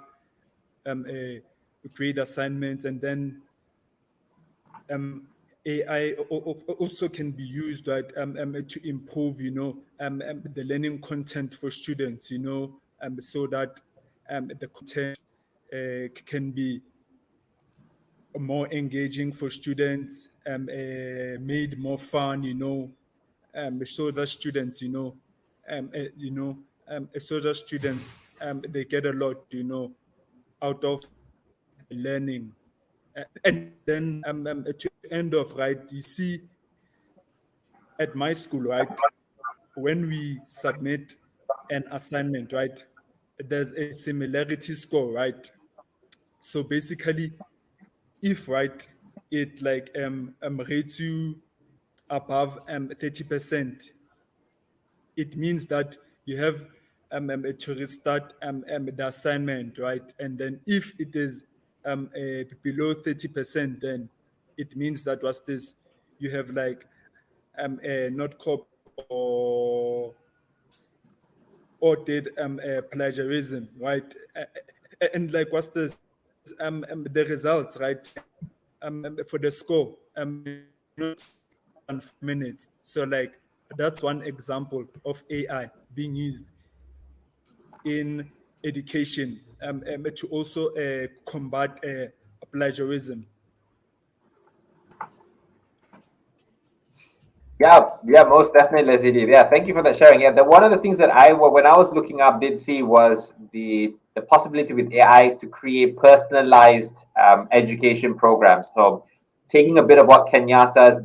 grade assignments, and then AI also can be used, right, to improve, the learning content for students, so that the content can be more engaging for students, made more fun, so that students, so that students, they get a lot, out of learning. And then to end off, right, you see at my school, right, when we submit an assignment, right, there's a similarity score, right? So basically, if, right, it like rates you above 30%, it means that you have to restart the assignment, right? And then if it is below 30%, then it means that what's this? You have like not copy or did plagiarism, right? And like what's this? The results, right? For the score, not 5 minutes. So like that's one example of AI being used in education to also combat plagiarism. Yeah, most definitely, Leslie. Yeah, thank you for that sharing. Yeah, one of the things that when I was looking up, did see was the possibility with AI to create personalized education programs. So, taking a bit of what Kenyatta's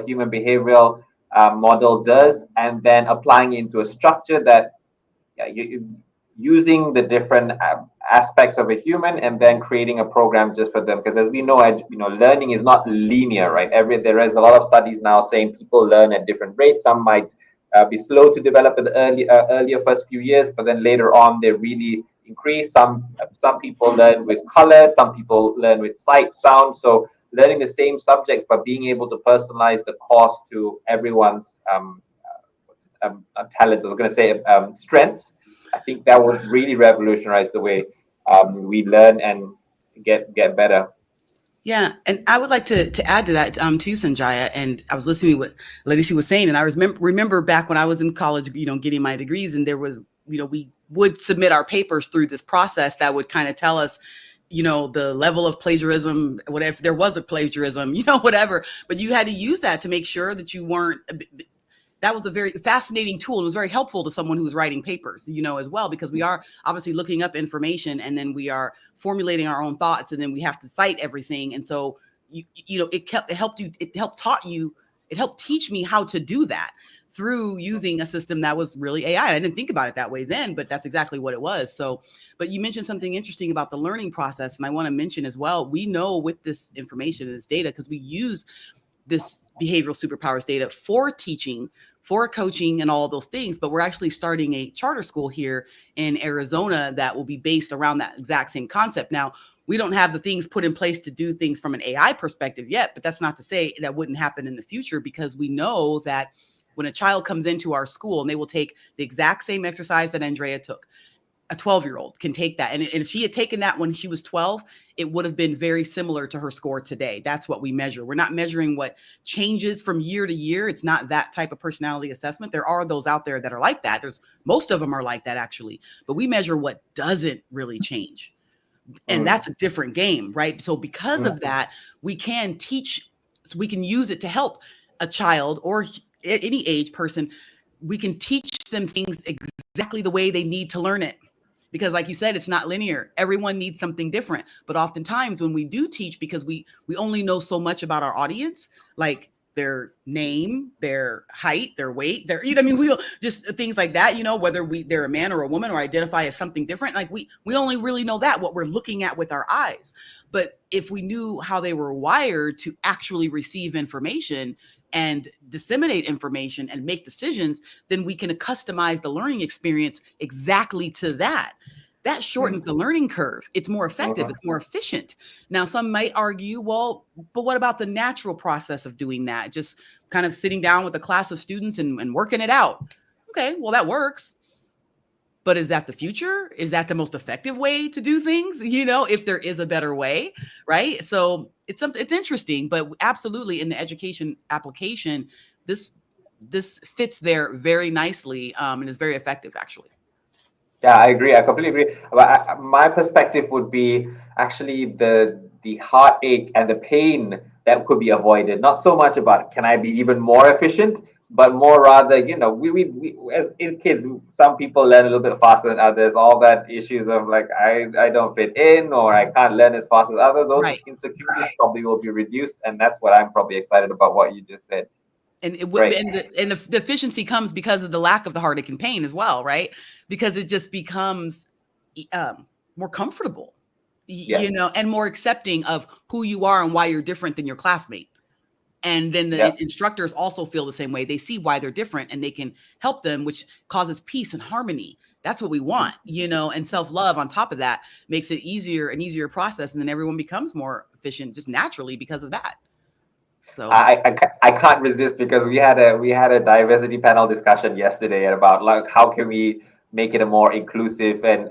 human behavioral model does, and then applying it into a structure that using the different aspects of a human and then creating a program just for them, because as we know, learning is not linear, right? There is a lot of studies now saying people learn at different rates. Some might be slow to develop in the earlier first few years, but then later on they really increase. Some people learn with color, some people learn with sight, sound. So learning the same subjects but being able to personalize the course to everyone's talents. I was going to say strengths. I think that would really revolutionize the way we learn and get better. Yeah, and I would like to add to that too, Sanjaya. And I was listening to what Leticia was saying, and I remember back when I was in college, getting my degrees, and there was, we would submit our papers through this process that would kind of tell us, the level of plagiarism, whatever, if there was a plagiarism, whatever. But you had to use that to make sure that you weren't. That was a very fascinating tool. It was very helpful to someone who was writing papers, as well, because we are obviously looking up information and then we are formulating our own thoughts and then we have to cite everything. And so, it helped teach me how to do that through using a system that was really AI. I didn't think about it that way then, but that's exactly what it was. So, but you mentioned something interesting about the learning process. And I want to mention as well, we know with this information and this data, because we use this behavioral superpowers data for teaching, for coaching and all of those things. But we're actually starting a charter school here in Arizona that will be based around that exact same concept. Now, we don't have the things put in place to do things from an AI perspective yet, but that's not to say that wouldn't happen in the future, because we know that when a child comes into our school and they will take the exact same exercise that Andrea took, a 12-year-old can take that. And if she had taken that when she was 12, it would have been very similar to her score today. That's what we measure. We're not measuring what changes from year to year. It's not that type of personality assessment. There are those out there that are like that. Most of them are like that, actually. But we measure what doesn't really change. And that's a different game, right? So because of that, we can teach, so we can use it to help a child or any age person. We can teach them things exactly the way they need to learn it. Because like you said, it's not linear. Everyone needs something different. But oftentimes when we do teach, because we only know so much about our audience, like their name, their height, their weight, we just things like that, whether they're a man or a woman or identify as something different. Like we only really know what we're looking at with our eyes. But if we knew how they were wired to actually receive information and disseminate information and make decisions, then we can customize the learning experience exactly to that. That shortens the learning curve. It's more effective. It's more efficient. Now, some might argue, well, but what about the natural process of doing that? Just kind of sitting down with a class of students and working it out. Okay, well, that works. But is that the future? Is that the most effective way to do things? If there is a better way, right? So it's interesting, but absolutely in the education application, this fits there very nicely and is very effective, actually. Yeah, I agree. I completely agree. But my perspective would be actually the heartache and the pain that could be avoided. Not so much about can I be even more efficient, but more rather, we as kids, some people learn a little bit faster than others. All that issues of like I don't fit in or I can't learn as fast as others. Those insecurities probably will be reduced, and that's what I'm probably excited about. What you just said. And the efficiency comes because of the lack of the heartache and pain as well, right? Because it just becomes more comfortable, and more accepting of who you are and why you're different than your classmate. And then the Yep. instructors also feel the same way. They see why they're different and they can help them, which causes peace and harmony. That's what we want, you know, and self-love on top of that makes it an easier process. And then everyone becomes more efficient just naturally because of that. So I can't resist, because we had a diversity panel discussion yesterday about like how can we make it a more inclusive and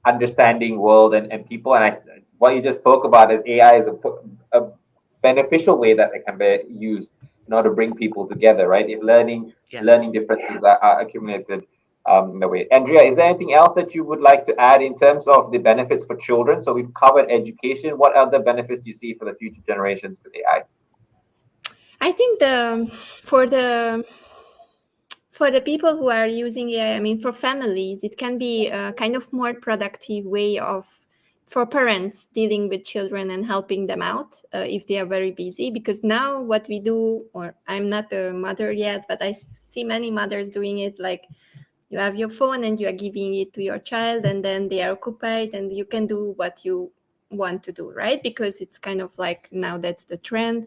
understanding world and people, and what you just spoke about is AI is a beneficial way that it can be used in order to bring people together, right? If learning differences are accumulated in the way. Andrea, is there anything else that you would like to add in terms of the benefits for children? So we've covered education. What other benefits do you see for the future generations with AI? I think for the people who are using AI, I mean, for families, it can be a kind of more productive way for parents dealing with children and helping them out if they are very busy. Because now what we do, or I'm not a mother yet, but I see many mothers doing it, like you have your phone and you are giving it to your child, and then they are occupied and you can do what you want to do, right? Because it's kind of like now that's the trend.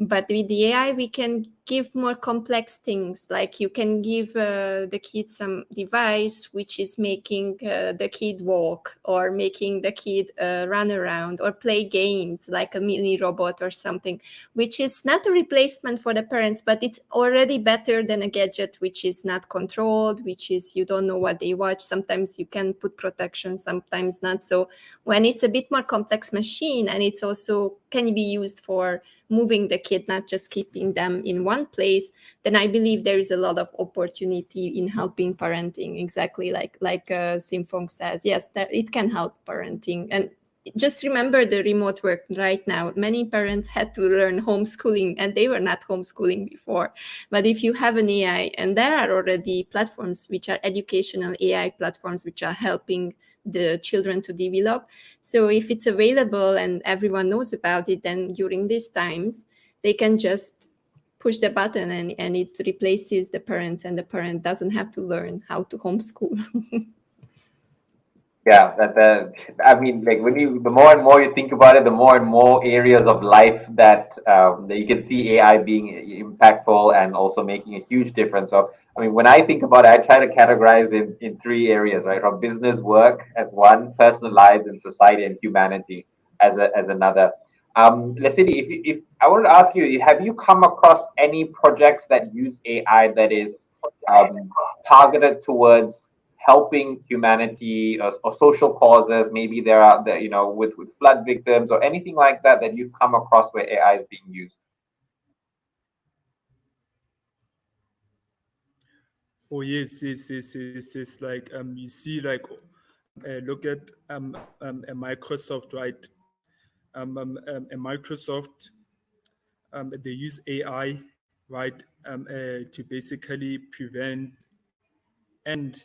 But with the AI, we can give more complex things. Like you can give the kid some device which is making the kid walk, or making the kid run around, or play games like a mini robot or something, which is not a replacement for the parents, but it's already better than a gadget which is not controlled, which is you don't know what they watch. Sometimes you can put protection, sometimes not. So when it's a bit more complex machine, and it's also can be used for moving the kid, not just keeping them in one place, then I believe there is a lot of opportunity in helping parenting. Exactly like Simfong says, yes, that it can help parenting. And just remember the remote work right now. Many parents had to learn homeschooling, and they were not homeschooling before. But if you have an AI, and there are already platforms which are educational AI platforms which are helping the children to develop. So if it's available and everyone knows about it, then during these times, they can just push the button and it replaces the parents, and the parent doesn't have to learn how to homeschool. Yeah, I mean, like the more and more you think about it, the more and more areas of life that you can see AI being impactful and also making a huge difference. So, I mean, when I think about it, I try to categorize in three areas, right? From business, work as one, personal lives, and society and humanity as another. Let's say if I wanted to ask you, have you come across any projects that use AI that is targeted towards helping humanity or social causes? Maybe there are with flood victims or anything like that that you've come across where AI is being used. Oh yes, yes. Like you see, like look at a Microsoft, right? A Microsoft, they use AI, right, to basically prevent and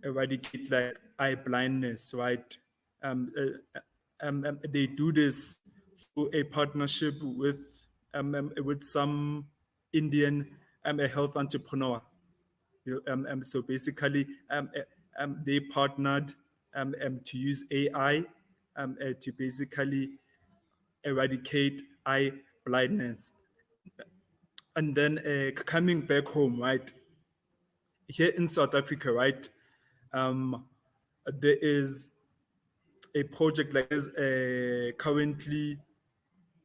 eradicate like eye blindness, right? They do this through a partnership with some Indian a health entrepreneur. So basically, they partnered to use AI to basically eradicate eye blindness. And then coming back home, right? Here in South Africa, right? There is a project like this currently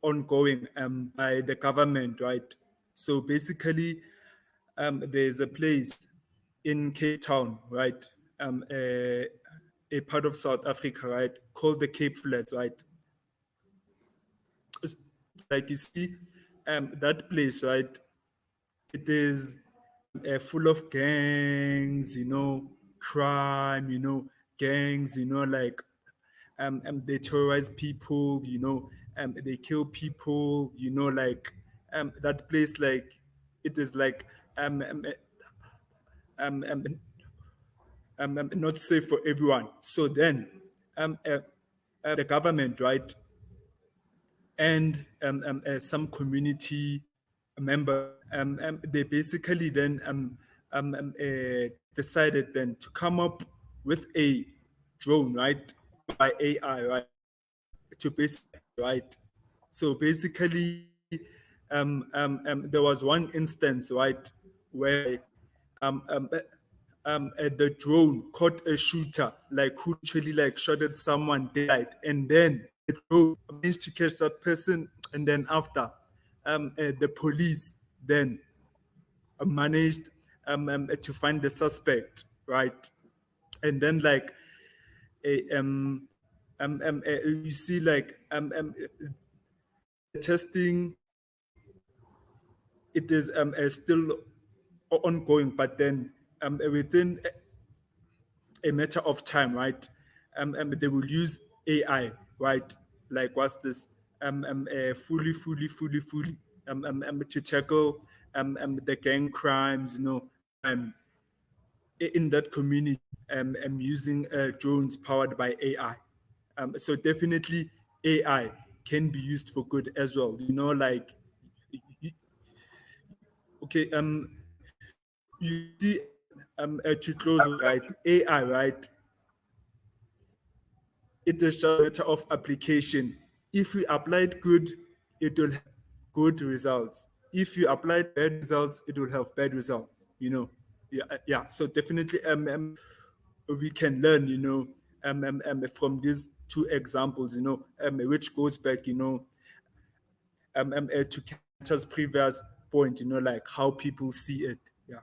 ongoing by the government, right? So basically, there's a place in Cape Town, right? A part of South Africa, right, called the Cape Flats, right? Like you see, that place, right? It is full of gangs, crime, gangs, like they terrorize people, they kill people, like that place, like it is like um, not safe for everyone. So then the government, right, and some community member, they basically then decided then to come up with a drone, right, by AI, right, to basically, right. So basically, there was one instance, right, where the drone caught a shooter, like who actually like shot at someone dead, and then the drone managed to catch that person, and then after, the police then managed to find the suspect, right, and then like you see like testing, it is still ongoing, but then within a matter of time, right? They will use AI, right? Like what's this? Fully to tackle the gang crimes, in that community, using drones powered by AI. So definitely AI can be used for good as well. Like okay, you see, to close with, right, AI, right, it is just a matter of application. If we applied good, it will have good results. If you applied bad results, it will have bad results. Yeah. So definitely, we can learn, from these two examples, which goes back, to Kanta's previous point, like how people see it. Yeah.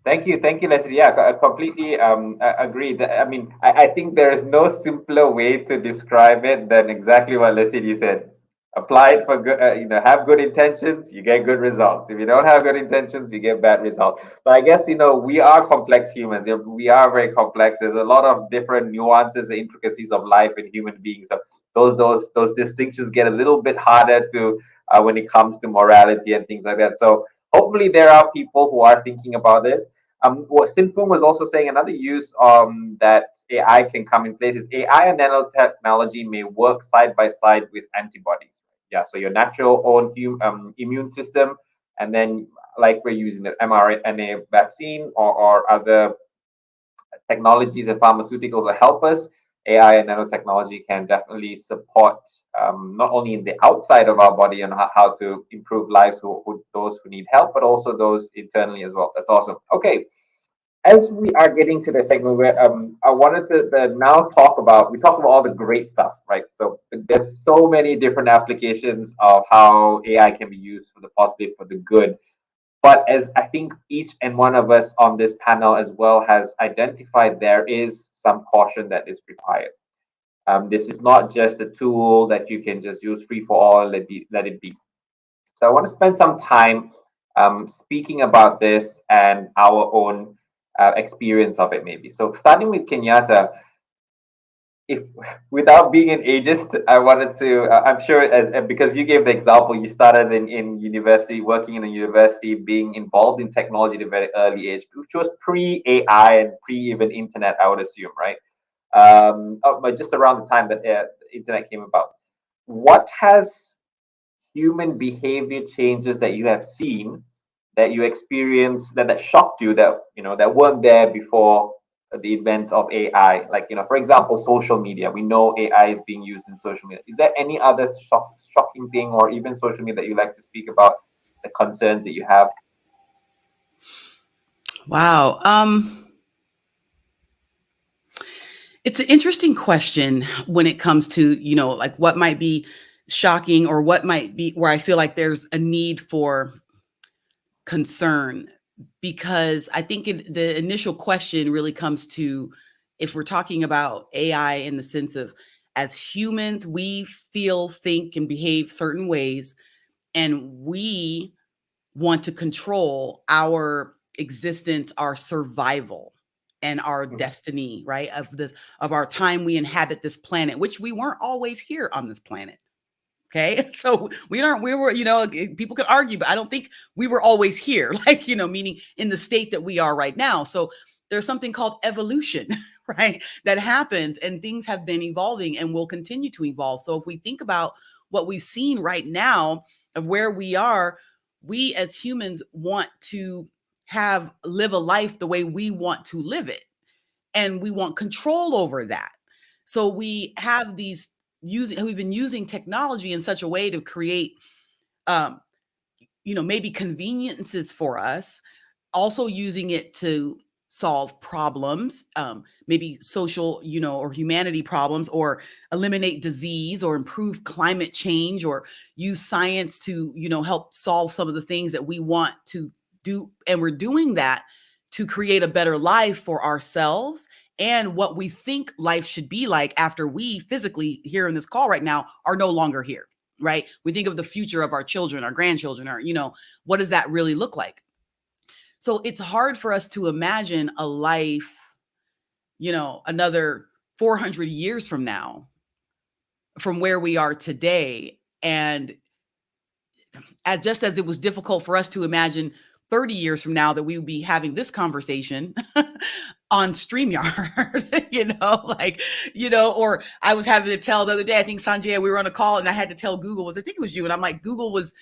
Thank you, Leslie. Yeah, I completely agree. I mean, I think there is no simpler way to describe it than exactly what Leslie said. Apply it for good, have good intentions, you get good results. If you don't have good intentions, you get bad results. But I guess we are complex humans. Yeah, we are very complex. There's a lot of different nuances and intricacies of life in human beings. So those distinctions get a little bit harder to when it comes to morality and things like that. So hopefully there are people who are thinking about this. What Sinfung was also saying, another use that AI can come in place is AI and nanotechnology may work side by side with antibodies. Yeah, so your natural own immune system, and then like we're using the mRNA vaccine or other technologies and pharmaceuticals that help us. AI and nanotechnology can definitely support not only in the outside of our body and how to improve lives who those who need help, but also those internally as well. That's awesome. Okay, as we are getting to the segment where I wanted to now we talk about all the great stuff, right? So there's so many different applications of how AI can be used for the positive, for the good. But as I think each and one of us on this panel as well has identified, there is some caution that is required. This is not just a tool that you can just use free for all, let it be. So I want to spend some time speaking about this and our own experience of it, maybe. So starting with Kenyatta, if without being an ageist, I wanted to. I'm sure because you gave the example, you started in university, working in a university, being involved in technology at a very early age, which was pre AI and pre even internet, I would assume, right? But just around the time that the internet came about, what has human behavior changes that you have seen, that you experienced, that shocked you, that weren't there before the advent of AI? Like, for example, social media. We know AI is being used in social media. Is there any other shocking thing, or even social media, that you like to speak about, the concerns that you have? Wow. It's an interesting question when it comes to, like what might be shocking or what might be where I feel like there's a need for concern, because I think the initial question really comes to, if we're talking about AI in the sense of, as humans, we feel, think, and behave certain ways, and we want to control our existence, our survival, and our destiny, right? Of our time we inhabit this planet, which we weren't always here on this planet. Okay. So we were, people could argue, but I don't think we were always here, like, meaning in the state that we are right now. So there's something called evolution, right? That happens, and things have been evolving and will continue to evolve. So if we think about what we've seen right now of where we are, we as humans want to live a life the way we want to live it. And we want control over that. So we have these using technology in such a way to create, maybe conveniences for us, also using it to solve problems, maybe social, or humanity problems, or eliminate disease, or improve climate change, or use science to, help solve some of the things that we want to do. And we're doing that to create a better life for ourselves and what we think life should be like after we physically, here in this call right now, are no longer here, right? We think of the future of our children, our grandchildren, or, what does that really look like? So it's hard for us to imagine a life, another 400 years from now, from where we are today. And just as it was difficult for us to imagine 30 years from now that we would be having this conversation on StreamYard, or I was having to tell the other day, I think Sanjay, we were on a call and I had to tell Google, I think it was you. And I'm like, Google was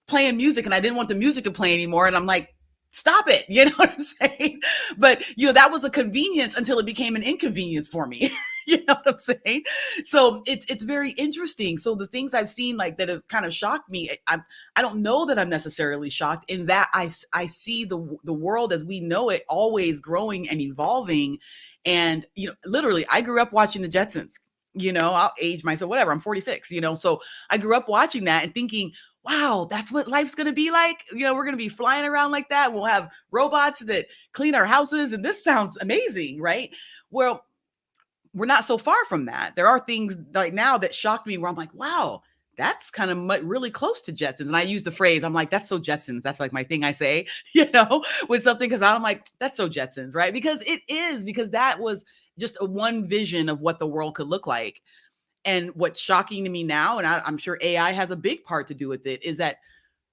playing music and I didn't want the music to play anymore. And I'm like, stop it. You know what I'm saying? But, that was a convenience until it became an inconvenience for me. You know what I'm saying? So it's very interesting. So the things I've seen like that have kind of shocked me, I don't know that I'm necessarily shocked in that I see the world as we know it always growing and evolving. And, literally I grew up watching the Jetsons, I'll age myself, whatever, I'm 46, so I grew up watching that and thinking, wow, that's what life's going to be like. We're going to be flying around like that. We'll have robots that clean our houses. And this sounds amazing, right? Well, we're not so far from that. There are things like now that shocked me where I'm like, wow, that's kind of really close to Jetsons. And I use the phrase, I'm like, that's so Jetsons. That's like my thing I say, with something, because I'm like, that's so Jetsons, right? Because it is, because that was just one vision of what the world could look like. And what's shocking to me now, and I'm sure AI has a big part to do with it, is that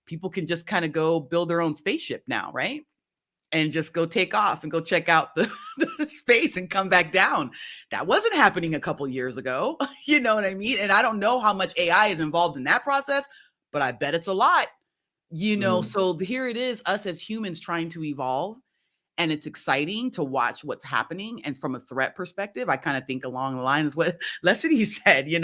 people can just kind of go build their own spaceship now, right? And just go take off and go check out the space and come back down. That wasn't happening a couple years ago. You know what I mean? And I don't know how much AI is involved in that process, but I bet it's a lot, So here it is, us as humans trying to evolve. And it's exciting to watch what's happening. And from a threat perspective, I kind of think along the lines what Leslie said, you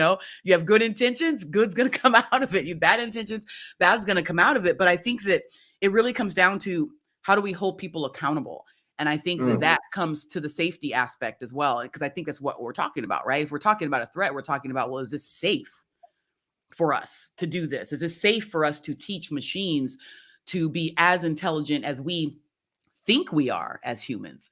have good intentions, good's going to come out of it. You have bad intentions, bad's going to come out of it. But I think that it really comes down to how do we hold people accountable? And I think that comes to the safety aspect as well, because I think that's what we're talking about, right? If we're talking about a threat, we're talking about, well, is this safe for us to do this? Is it safe for us to teach machines to be as intelligent as we think we are as humans,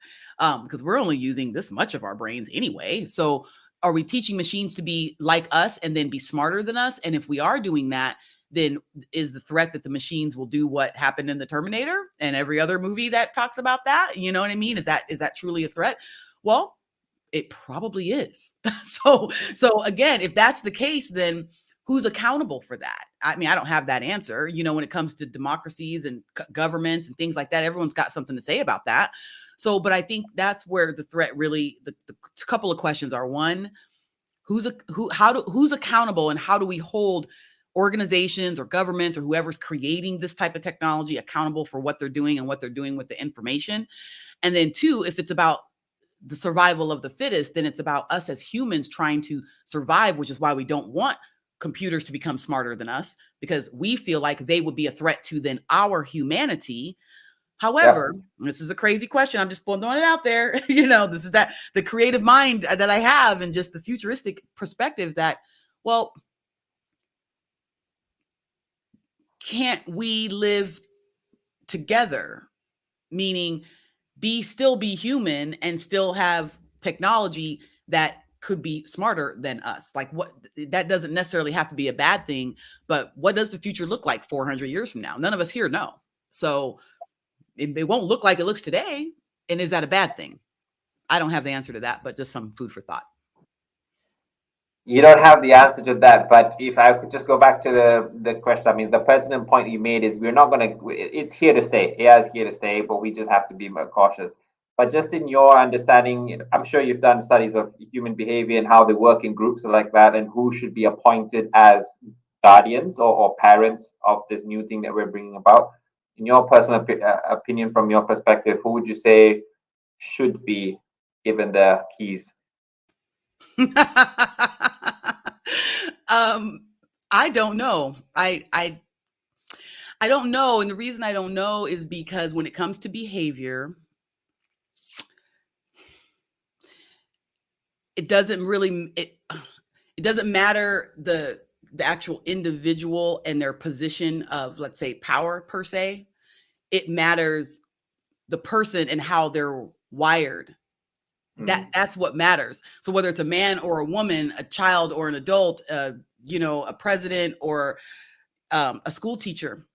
because we're only using this much of our brains anyway. So are we teaching machines to be like us and then be smarter than us? And if we are doing that, then is the threat that the machines will do what happened in the Terminator and every other movie that talks about that? You know what I mean? Is that truly a threat? Well, it probably is. So again, if that's the case, then who's accountable for that? I mean, I don't have that answer. When it comes to democracies and governments and things like that, everyone's got something to say about that. So, but I think that's where the threat really, the couple of questions are: one, who's accountable, and how do we hold organizations or governments or whoever's creating this type of technology accountable for what they're doing and what they're doing with the information? And then two, if it's about the survival of the fittest, then it's about us as humans trying to survive, which is why we don't want computers to become smarter than us, because we feel like they would be a threat to then our humanity. However, This is a crazy question. I'm just throwing it out there. This is the creative mind that I have and just the futuristic perspective that, well, can't we live together? Meaning still be human and still have technology that could be smarter than us. Like, what, that doesn't necessarily have to be a bad thing, but what does the future look like 400 years from now? None of us here know. So it won't look like it looks today. And is that a bad thing? I don't have the answer to that, but just some food for thought. You don't have the answer to that, but if I could just go back to the question, I mean, the pertinent point you made is we're not going to, it's here to stay. AI is here to stay, but we just have to be more cautious. But just in your understanding, I'm sure you've done studies of human behavior and how they work in groups like that, and who should be appointed as guardians or parents of this new thing that we're bringing about. In your personal opinion, from your perspective, who would you say should be given the keys? I don't know. I don't know, and the reason I don't know is because when it comes to behavior, it doesn't really it doesn't matter the actual individual and their position of, let's say, power per se. It matters the person and how they're wired. That's what matters. So whether it's a man or a woman, a child or an adult, a president or a school teacher,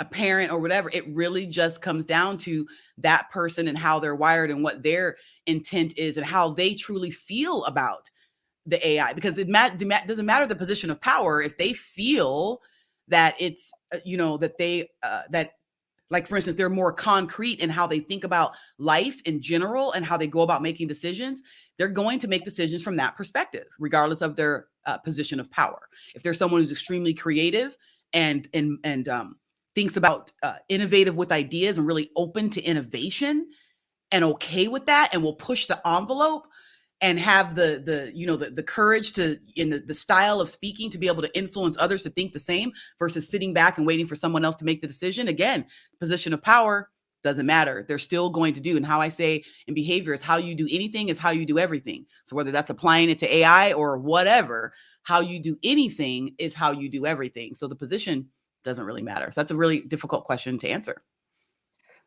a parent or whatever, it really just comes down to that person and how they're wired and what their intent is and how they truly feel about the AI. Because it doesn't matter the position of power if they feel that it's that, like, for instance, they're more concrete in how they think about life in general and how they go about making decisions. They're going to make decisions from that perspective, regardless of their position of power. If there's someone who's extremely creative and thinks about innovative with ideas and really open to innovation and okay with that and will push the envelope and have the courage to, in the style of speaking, to be able to influence others to think the same versus sitting back and waiting for someone else to make the decision. Again, position of power doesn't matter. They're still going to do. And how I say in behavior is how you do anything is how you do everything. So whether that's applying it to AI or whatever, how you do anything is how you do everything. So the position doesn't really matter. So that's a really difficult question to answer.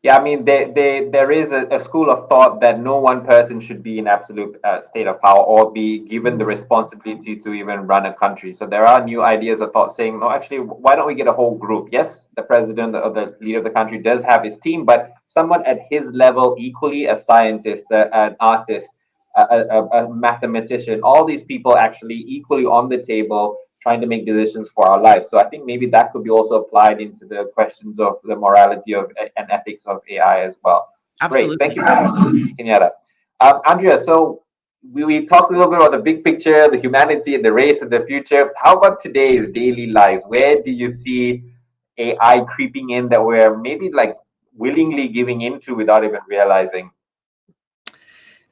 Yeah, I mean, there is a school of thought that no one person should be in absolute state of power or be given the responsibility to even run a country. So there are new ideas of thought saying, no, actually, why don't we get a whole group? Yes, the president or the leader of the country does have his team, but someone at his level, equally a scientist, an artist, a mathematician, all these people actually equally on the table trying to make decisions for our lives. So I think maybe that could be also applied into the questions of the morality of and ethics of AI as well. Absolutely. Great, thank you very much, Kenyatta. Andrea, so we talked a little bit about the big picture, the humanity and the race and the future. How about today's daily lives? Where do you see AI creeping in that we're maybe like willingly giving into without even realizing?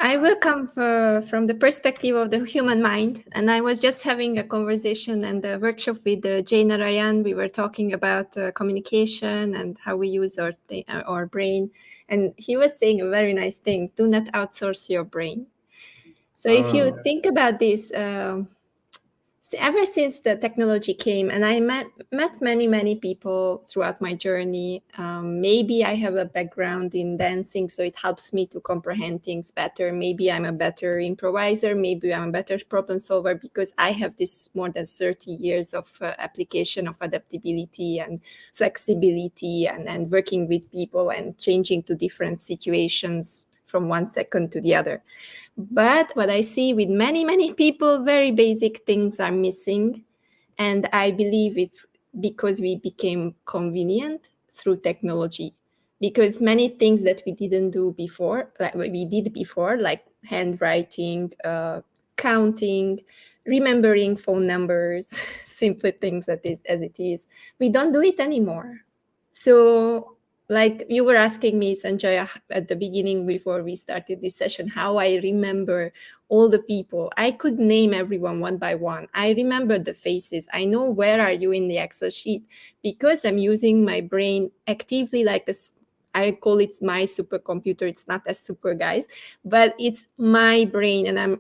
I will come from the perspective of the human mind. And I was just having a conversation and a workshop with Jay Narayan. We were talking about communication and how we use our brain. And he was saying a very nice thing: do not outsource your brain. So if you think about this, ever since the technology came, and I met many people throughout my journey. Maybe I have a background in dancing, so it helps me to comprehend things better. Maybe I'm a better improviser. Maybe I'm a better problem solver because I have this more than 30 years of application of adaptability and flexibility and working with people and changing to different situations from one second to the other. But what I see with many people, very basic things are missing. And I believe it's because we became convenient through technology. Because many things that we didn't do before, like handwriting, counting, remembering phone numbers, simple things that is as it is, we don't do it anymore. So, like you were asking me, Sanjaya, at the beginning before we started this session, how I remember all the people. I could name everyone one by one. I remember the faces. I know where are you in the Excel sheet because I'm using my brain actively, like this. I call it my supercomputer. It's not a super, guys, but it's my brain, and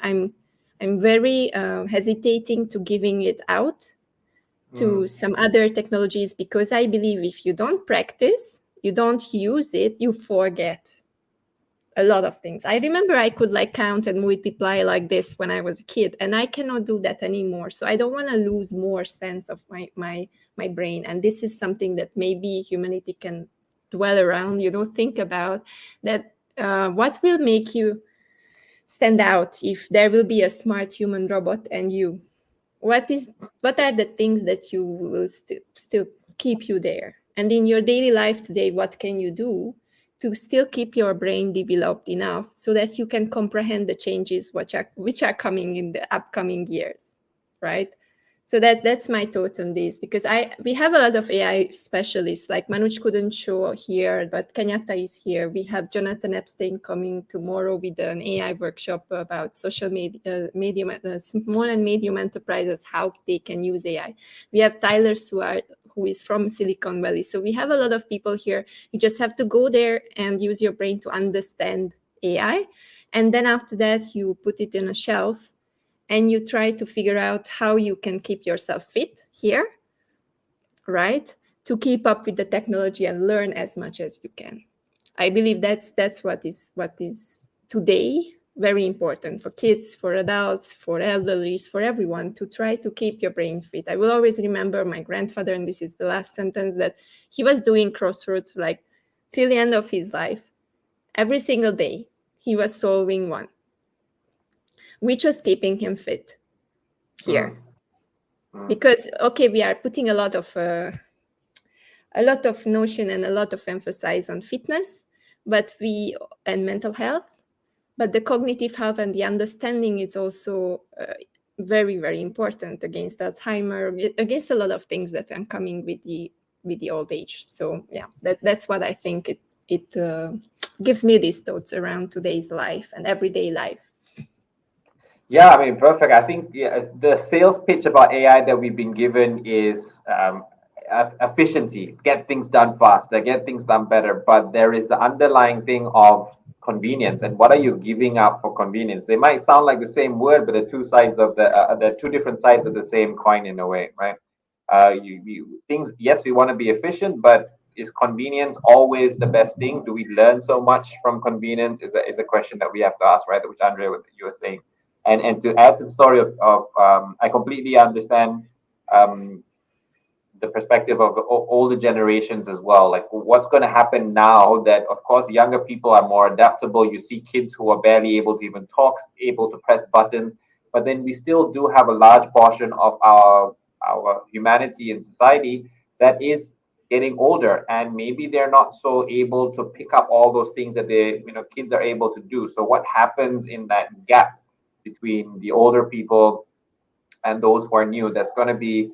I'm very hesitating to giving it out to some other technologies because I believe if you don't practice, you don't use it, you forget a lot of things. I remember I could like count and multiply like this when I was a kid, and I cannot do that anymore. So I don't want to lose more sense of my brain. And this is something that maybe humanity can dwell around, think about that. What will make you stand out if there will be a smart human robot and you? What are the things that you will still keep you there? And in your daily life today, what can you do to still keep your brain developed enough so that you can comprehend the changes which are coming in the upcoming years, right? So that's my thought on this, because we have a lot of AI specialists, like Manoj couldn't show here, but Kenyatta is here. We have Jonathan Epstein coming tomorrow with an AI workshop about social media, small and medium enterprises, how they can use AI. We have Tyler Suart, who is from Silicon Valley. So we have a lot of people here. You just have to go there and use your brain to understand AI. And then after that, you put it in a shelf and you try to figure out how you can keep yourself fit here, right? To keep up with the technology and learn as much as you can. I believe that's what is today very important for kids, for adults, for elderlies, for everyone, to try to keep your brain fit. I will always remember my grandfather, and this is the last sentence, that he was doing crosswords like till the end of his life. Every single day he was solving one, which was keeping him fit here. Because we are putting a lot of notion and a lot of emphasis on fitness, and mental health, but the cognitive health and the understanding is also very, very important against Alzheimer, against a lot of things that are coming with the old age. So yeah, that's what I think it gives me these thoughts around today's life and everyday life. Yeah, I mean, perfect. I think the sales pitch about AI that we've been given is efficiency, get things done faster, get things done better. But there is the underlying thing of convenience, and what are you giving up for convenience? They might sound like the same word, but the two different sides of the same coin in a way, right? Things. Yes, we want to be efficient, but is convenience always the best thing? Do we learn so much from convenience? Is a question that we have to ask, right? Which Andrea, you were saying. And to add to the story of I completely understand the perspective of older generations as well. Like, what's going to happen now that, of course, younger people are more adaptable. You see kids who are barely able to even talk, able to press buttons, but then we still do have a large portion of our humanity and society that is getting older, and maybe they're not so able to pick up all those things that kids are able to do. So what happens in that gap between the older people and those who are new? That's going to be,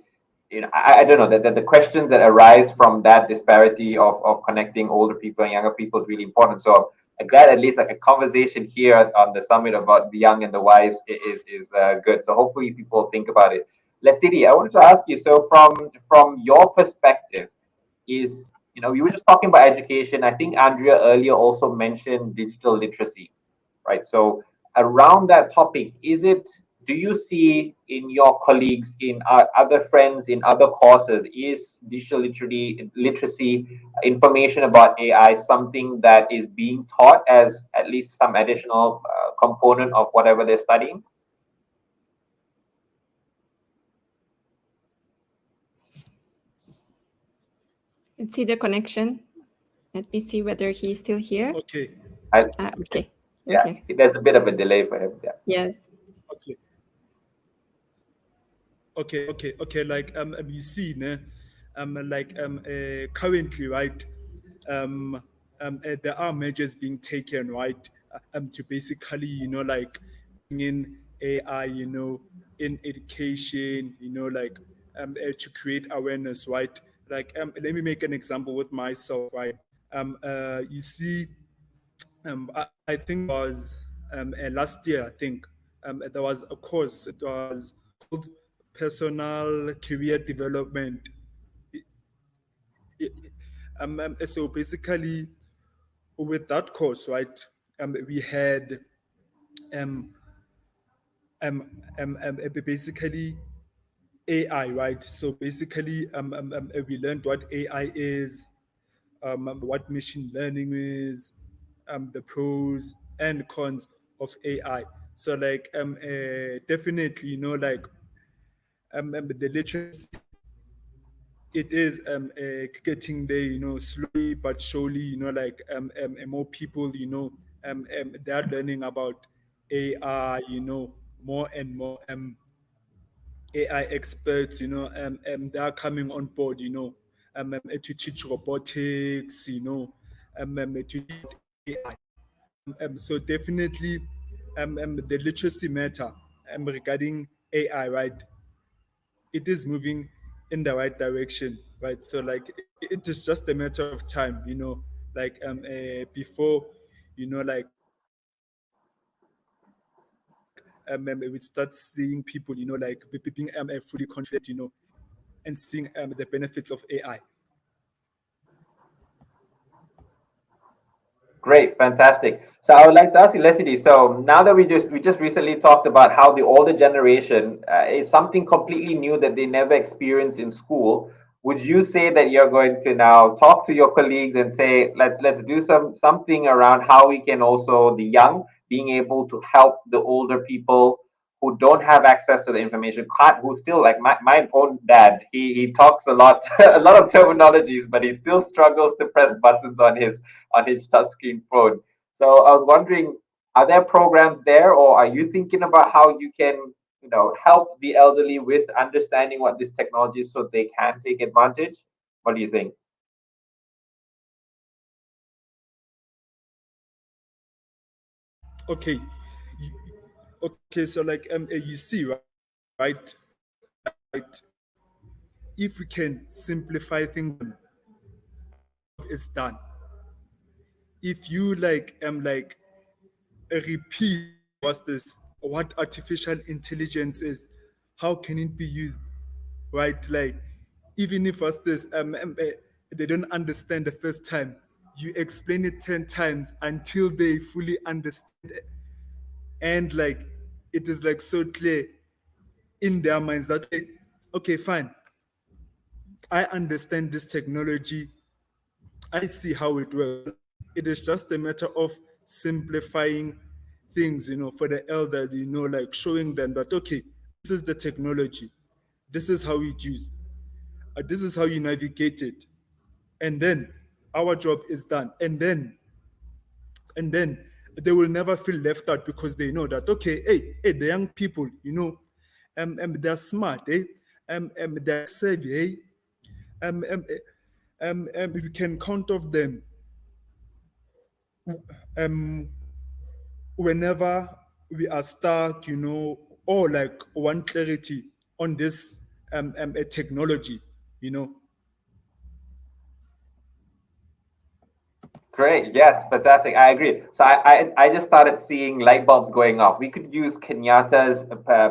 I don't know, that the questions that arise from that disparity of connecting older people and younger people is really important. So I'm glad at least like a conversation here on the summit about the young and the wise is good. So hopefully people think about it. Lesidi, I wanted to ask you, so from your perspective, you were just talking about education. I think Andrea earlier also mentioned digital literacy, right? So around that topic, do you see in your colleagues, in other friends, in other courses, is digital literacy, information about AI, something that is being taught as at least some additional component of whatever they're studying? Let's see the connection. Let me see whether he's still here. Okay. Okay. Yeah, Okay. there's a bit of a delay for him. Yeah. Yes. Okay. Like you see, currently, right? There are measures being taken, right? To basically, like bring in AI, in education, to create awareness, right? Like let me make an example with myself, right? You see, I think it was last year. I think there was a course. It was called Personal Career Development. So basically, with that course, right, we had basically AI, right? So basically, we learned what AI is, what machine learning is, the pros and cons of AI. So like definitely, like the literacy, it is getting there, slowly but surely, like more people, they are learning about AI, more and more AI experts, they are coming on board, to teach robotics, to teach AI. So definitely, the literacy matter regarding AI, right, it is moving in the right direction, right? So like it is just a matter of time, like before, like we start seeing people, like being fully confident, and seeing the benefits of AI. Great, fantastic. So I would like to ask you, Leslie. So now that we just recently talked about how the older generation, it's something completely new that they never experienced in school. Would you say that you're going to now talk to your colleagues and say, let's do something around how we can also the young being able to help the older people who don't have access to the information, can't who still like my own dad, he talks a lot a lot of terminologies, but he still struggles to press buttons on his touchscreen phone. So I was wondering, are there programs there, or are you thinking about how you can, help the elderly with understanding what this technology is so they can take advantage? What do you think? Okay. Okay, so like you see, right? If we can simplify things, it's done. If you like repeat what's this, what artificial intelligence is, how can it be used, right? Like even if what's this they don't understand the first time, you explain it 10 times until they fully understand it. And like it is like so clear in their minds that okay, fine, I understand this technology, I see how it works. It is just a matter of simplifying things, for the elderly, like showing them that, okay, this is the technology, this is how it's used, this is how you navigate it. And then our job is done. And then they will never feel left out because they know that, okay, hey, the young people, they're smart, they're savvy, we can count off them um, whenever we are stuck, or like want clarity on this a technology, you know. Great. Yes, fantastic. I agree. So I just started seeing light bulbs going off. We could use Kenyatta's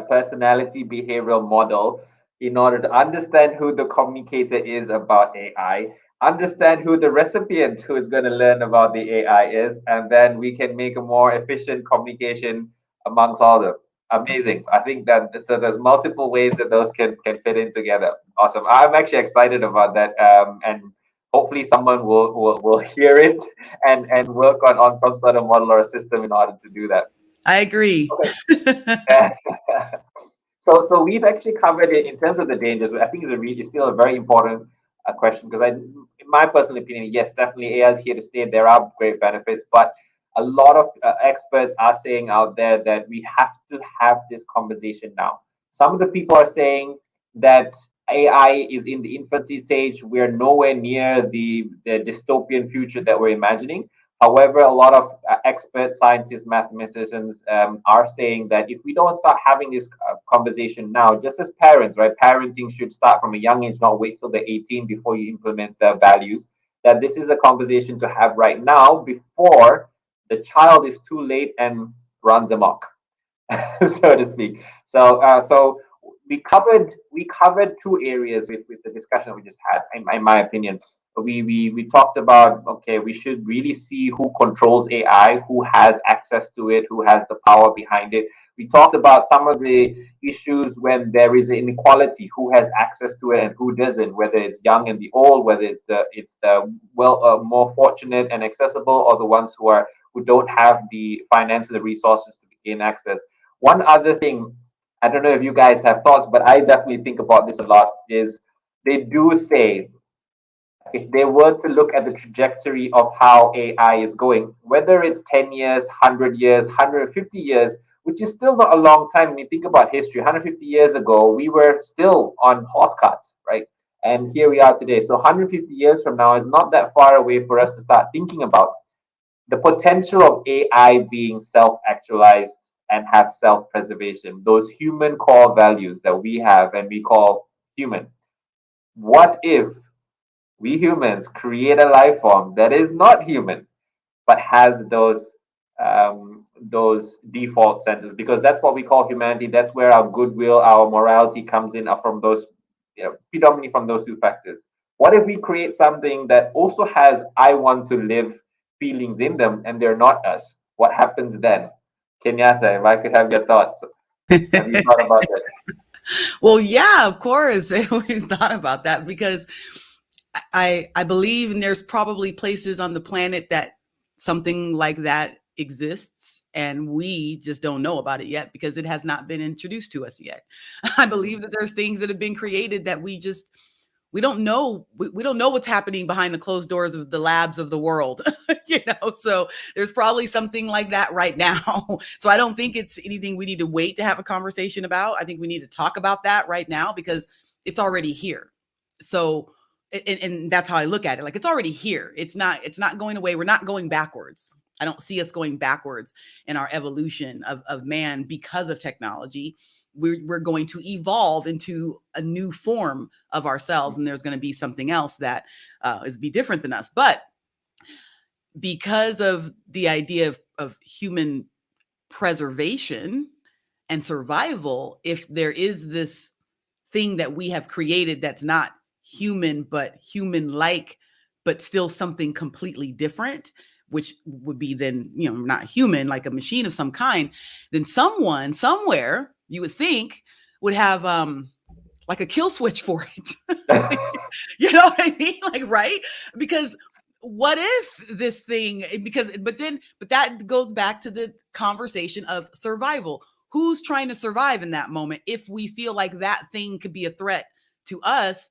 personality behavioral model in order to understand who the communicator is about AI, understand who the recipient who is going to learn about the AI is, and then we can make a more efficient communication amongst all of them. Amazing. I think that so there's multiple ways that those can fit in together. Awesome. I'm actually excited about that. And hopefully someone will hear it and work on some sort of model or a system in order to do that. I agree. Okay. So we've actually covered it in terms of the dangers. I think it's still a very important question because in my personal opinion, yes, definitely AI is here to stay. There are great benefits, but a lot of experts are saying out there that we have to have this conversation now. Some of the people are saying that AI is in the infancy stage. We're nowhere near the dystopian future that we're imagining. However, a lot of experts, scientists, mathematicians are saying that if we don't start having this conversation now, just as parents, right? Parenting should start from a young age, not wait till they're 18 before you implement the values. That this is a conversation to have right now before the child is too late and runs amok, so to speak. So we covered two areas with the discussion we just had, in my opinion. We talked about, okay, we should really see who controls AI, who has access to it, who has the power behind it. We talked about some of the issues when there is inequality, who has access to it and who doesn't, whether it's young and the old, whether it's the more fortunate and accessible, or the ones who don't have the financial resources to gain access. One other thing, I don't know if you guys have thoughts, but I definitely think about this a lot, is they do say if they were to look at the trajectory of how AI is going, whether it's 10 years, 100 years, 150 years, which is still not a long time. When you think about history, 150 years ago, we were still on horse carts, right? And here we are today. So 150 years from now is not that far away for us to start thinking about the potential of AI being self-actualized and have self-preservation, those human core values that we have and we call human. What if we humans create a life form that is not human but has those default centers? Because that's what we call humanity. That's where our goodwill, our morality comes in, are from those, predominantly from those two factors. What if we create something that also has I want to live feelings in them and they're not us? What happens then? Kenyatta, if I could have your thoughts. Have you thought about this? Well, yeah, of course. We thought about that because I believe, and there's probably places on the planet that something like that exists, and we just don't know about it yet because it has not been introduced to us yet. I believe that there's things that have been created that we don't know. We don't know what's happening behind the closed doors of the labs of the world, so there's probably something like that right now. So I don't think it's anything we need to wait to have a conversation about. I think we need to talk about that right now because it's already here. So, and that's how I look at it. Like, it's already here. It's not going away. We're not going backwards. I don't see us going backwards in our evolution of man because of technology. We're going to evolve into a new form of ourselves, and there's going to be something else that is be different than us. But because of the idea of human preservation and survival, if there is this thing that we have created that's not human, but human-like, but still something completely different, which would be then, not human, like a machine of some kind, then someone somewhere, you would think, would have like a kill switch for it. You know what I mean? Like, right? Because what if this thing, but that goes back to the conversation of survival. Who's trying to survive in that moment? If we feel like that thing could be a threat to us,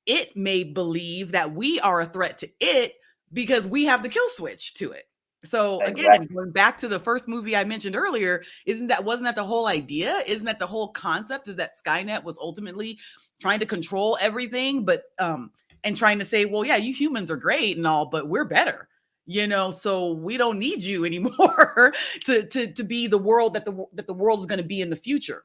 it may believe that we are a threat to it because we have the kill switch to it. So again, going back to the first movie I mentioned earlier, wasn't that the whole idea? Isn't that the whole concept, is that Skynet was ultimately trying to control everything, but and trying to say, well, yeah, you humans are great and all, but we're better, so we don't need you anymore to be the world that the world is going to be in the future.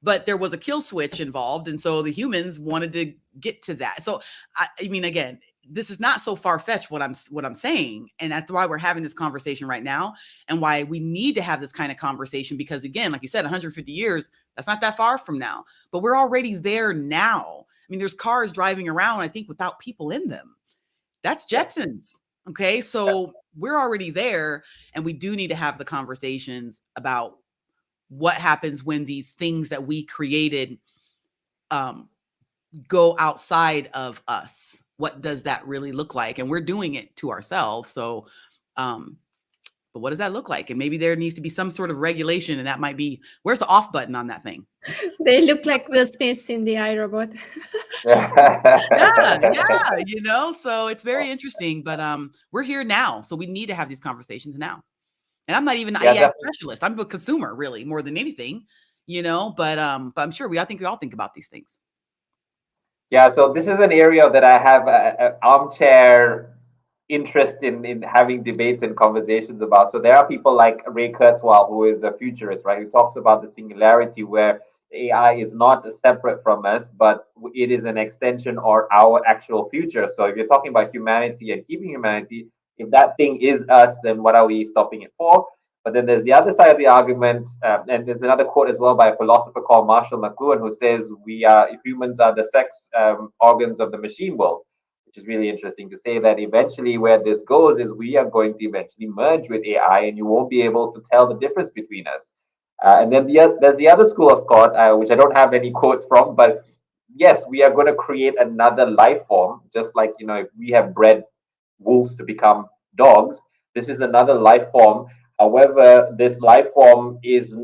But there was a kill switch involved, and so the humans wanted to get to that. So I mean, again, this is not so far-fetched what I'm saying, and that's why we're having this conversation right now, and why we need to have this kind of conversation, because again, like you said, 150 years, that's not that far from now, but we're already there now. I mean, there's cars driving around, I think, without people in them. That's Jetsons. Okay, so we're already there, and we do need to have the conversations about what happens when these things that we created go outside of us. What does that really look like? And we're doing it to ourselves. So, but what does that look like? And maybe there needs to be some sort of regulation, and that might be, where's the off button on that thing? They look like Will Smith in the iRobot. yeah, so it's very interesting, but we're here now. So we need to have these conversations now. And I'm not even an AI specialist. I'm a consumer, really, more than anything, but I'm sure I think we all think about these things. Yeah, so this is an area that I have an armchair interest in having debates and conversations about. So there are people like Ray Kurzweil, who is a futurist, right, who talks about the singularity, where AI is not separate from us, but it is an extension or our actual future. So if you're talking about humanity and keeping humanity, if that thing is us, then what are we stopping it for? But then there's the other side of the argument, and there's another quote as well by a philosopher called Marshall McLuhan, who says humans are the sex organs of the machine world, which is really interesting to say that eventually where this goes is we are going to eventually merge with AI, and you won't be able to tell the difference between us. And then there's the other school of thought, which I don't have any quotes from, but yes, we are going to create another life form, just like, if we have bred wolves to become dogs, this is another life form. However, this life form is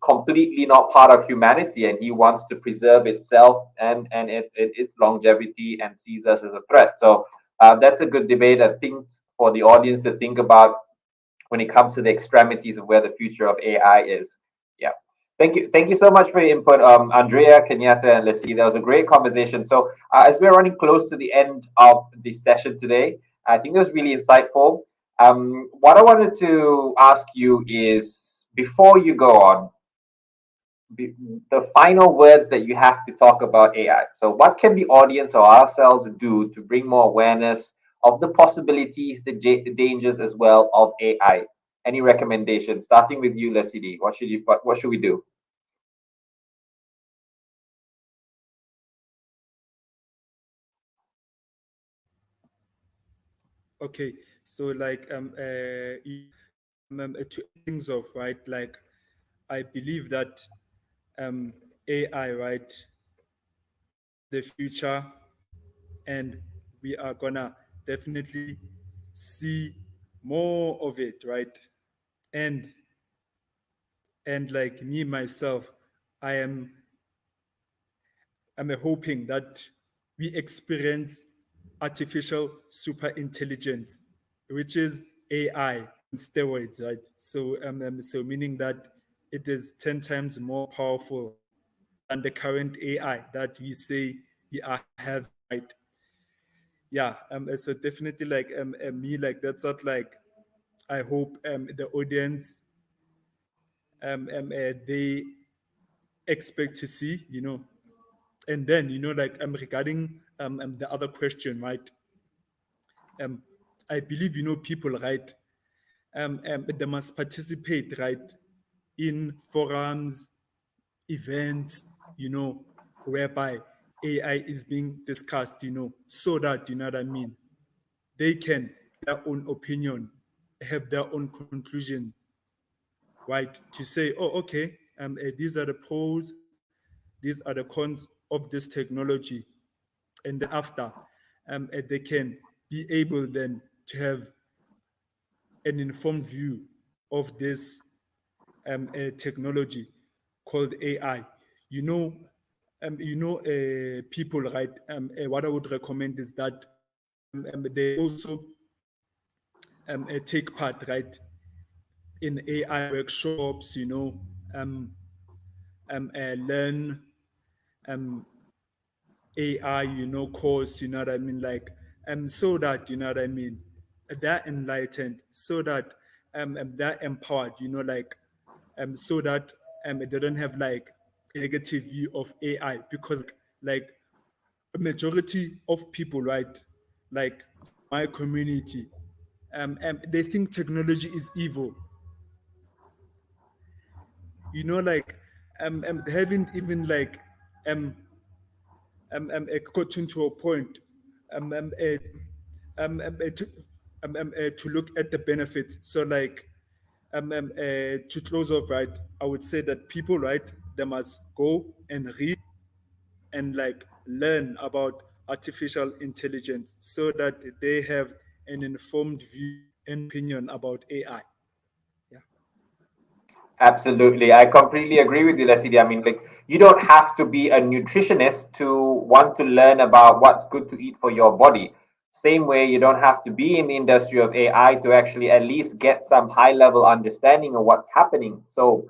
completely not part of humanity, and he wants to preserve itself and its longevity, and sees us as a threat. So that's a good debate, I think, for the audience to think about when it comes to the extremities of where the future of AI is. Yeah. Thank you so much for your input, Andrea, Kenyatta, and Leslie. That was a great conversation. So as we're running close to the end of the session today, I think it was really insightful. What I wanted to ask you is, before you go on, the final words that you have to talk about AI. So, what can the audience or ourselves do to bring more awareness of the possibilities, the dangers as well of AI? Any recommendations? Starting with you, Leslie. What should we do? Okay, so like to end things off, right? Like I believe that AI, right, the future, and we are gonna definitely see more of it, right? And like me myself, I am I'm hoping that we experience artificial super intelligence, which is AI on steroids, right? So meaning that it is 10 times more powerful than the current AI that we say we are having, right? Yeah. So definitely like me, like that's what like I hope the audience they expect to see, And then, like regarding the other question, right? Um, I believe, people, right? They must participate, right, in forums, events, whereby AI is being discussed, so that, you know what I mean, they can their own opinion, have their own conclusion, right? To say, oh, okay, these are the pros, these are the cons of this technology, and then after, they can be able then to have an informed view of this technology called AI. You know, people, right? What I would recommend is that they also take part, right, in AI workshops. Learn AI, course. You know what I mean, like, so that you know what I mean, they're enlightened, so that they're empowered. Like, so that they don't have like a negative view of AI, because like a majority of people, right, like my community, they think technology is evil. Like they haven't even like gotten to a point to, to look at the benefits. So like to close off, right, I would say that people, right, they must go and read and like learn about artificial intelligence, so that they have an informed view and opinion about AI. Yeah. Absolutely. I completely agree with you, Leslie. I mean, like, you don't have to be a nutritionist to want to learn about what's good to eat for your body. Same way, you don't have to be in the industry of AI to actually at least get some high level understanding of what's happening. So,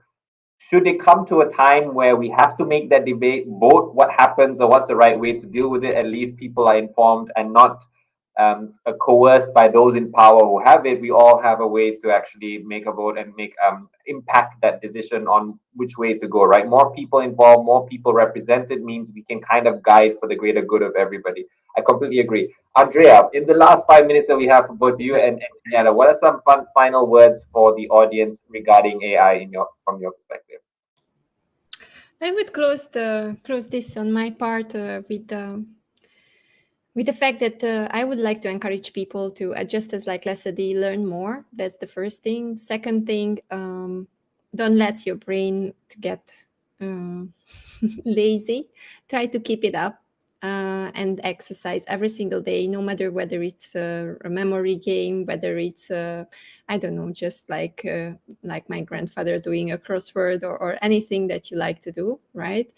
should it come to a time where we have to make that debate, vote what happens or what's the right way to deal with it, at least people are informed and not coerced by those in power who have it. We all have a way to actually make a vote and make impact that decision on which way to go, right? More people involved, more people represented means we can kind of guide for the greater good of everybody. I completely agree. Andrea, in the last 5 minutes that we have for both you and Kenyatta, what are some fun final words for the audience regarding AI from your perspective? I would close this on my part with the fact that I would like to encourage people to, just as like Leslie, learn more. That's the first thing. Second thing, don't let your brain to get lazy. Try to keep it up and exercise every single day, no matter whether it's a memory game, whether it's I don't know, just like my grandfather doing a crossword or anything that you like to do, right?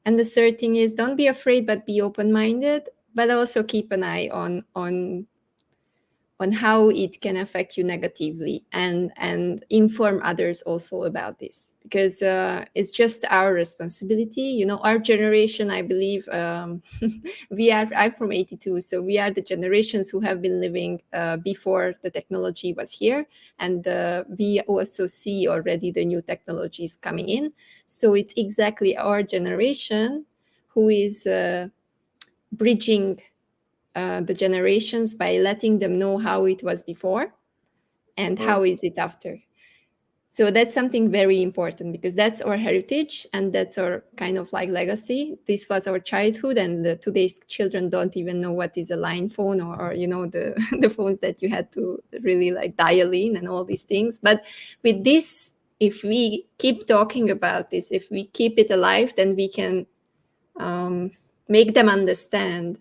And the third thing is, don't be afraid, but be open-minded, but also keep an eye on on how it can affect you negatively, and inform others also about this, because it's just our responsibility. You know, our generation, I believe, I'm from 82, so we are the generations who have been living before the technology was here, and we also see already the new technologies coming in. So it's exactly our generation who is bridging the generations by letting them know how it was before and how is it after. So that's something very important, because that's our heritage and that's our kind of like legacy. This was our childhood, and today's children don't even know what is a line phone, or you know, the the phones that you had to really like dial in and all these things. But with this, if we keep talking about this, if we keep it alive, then we can make them understand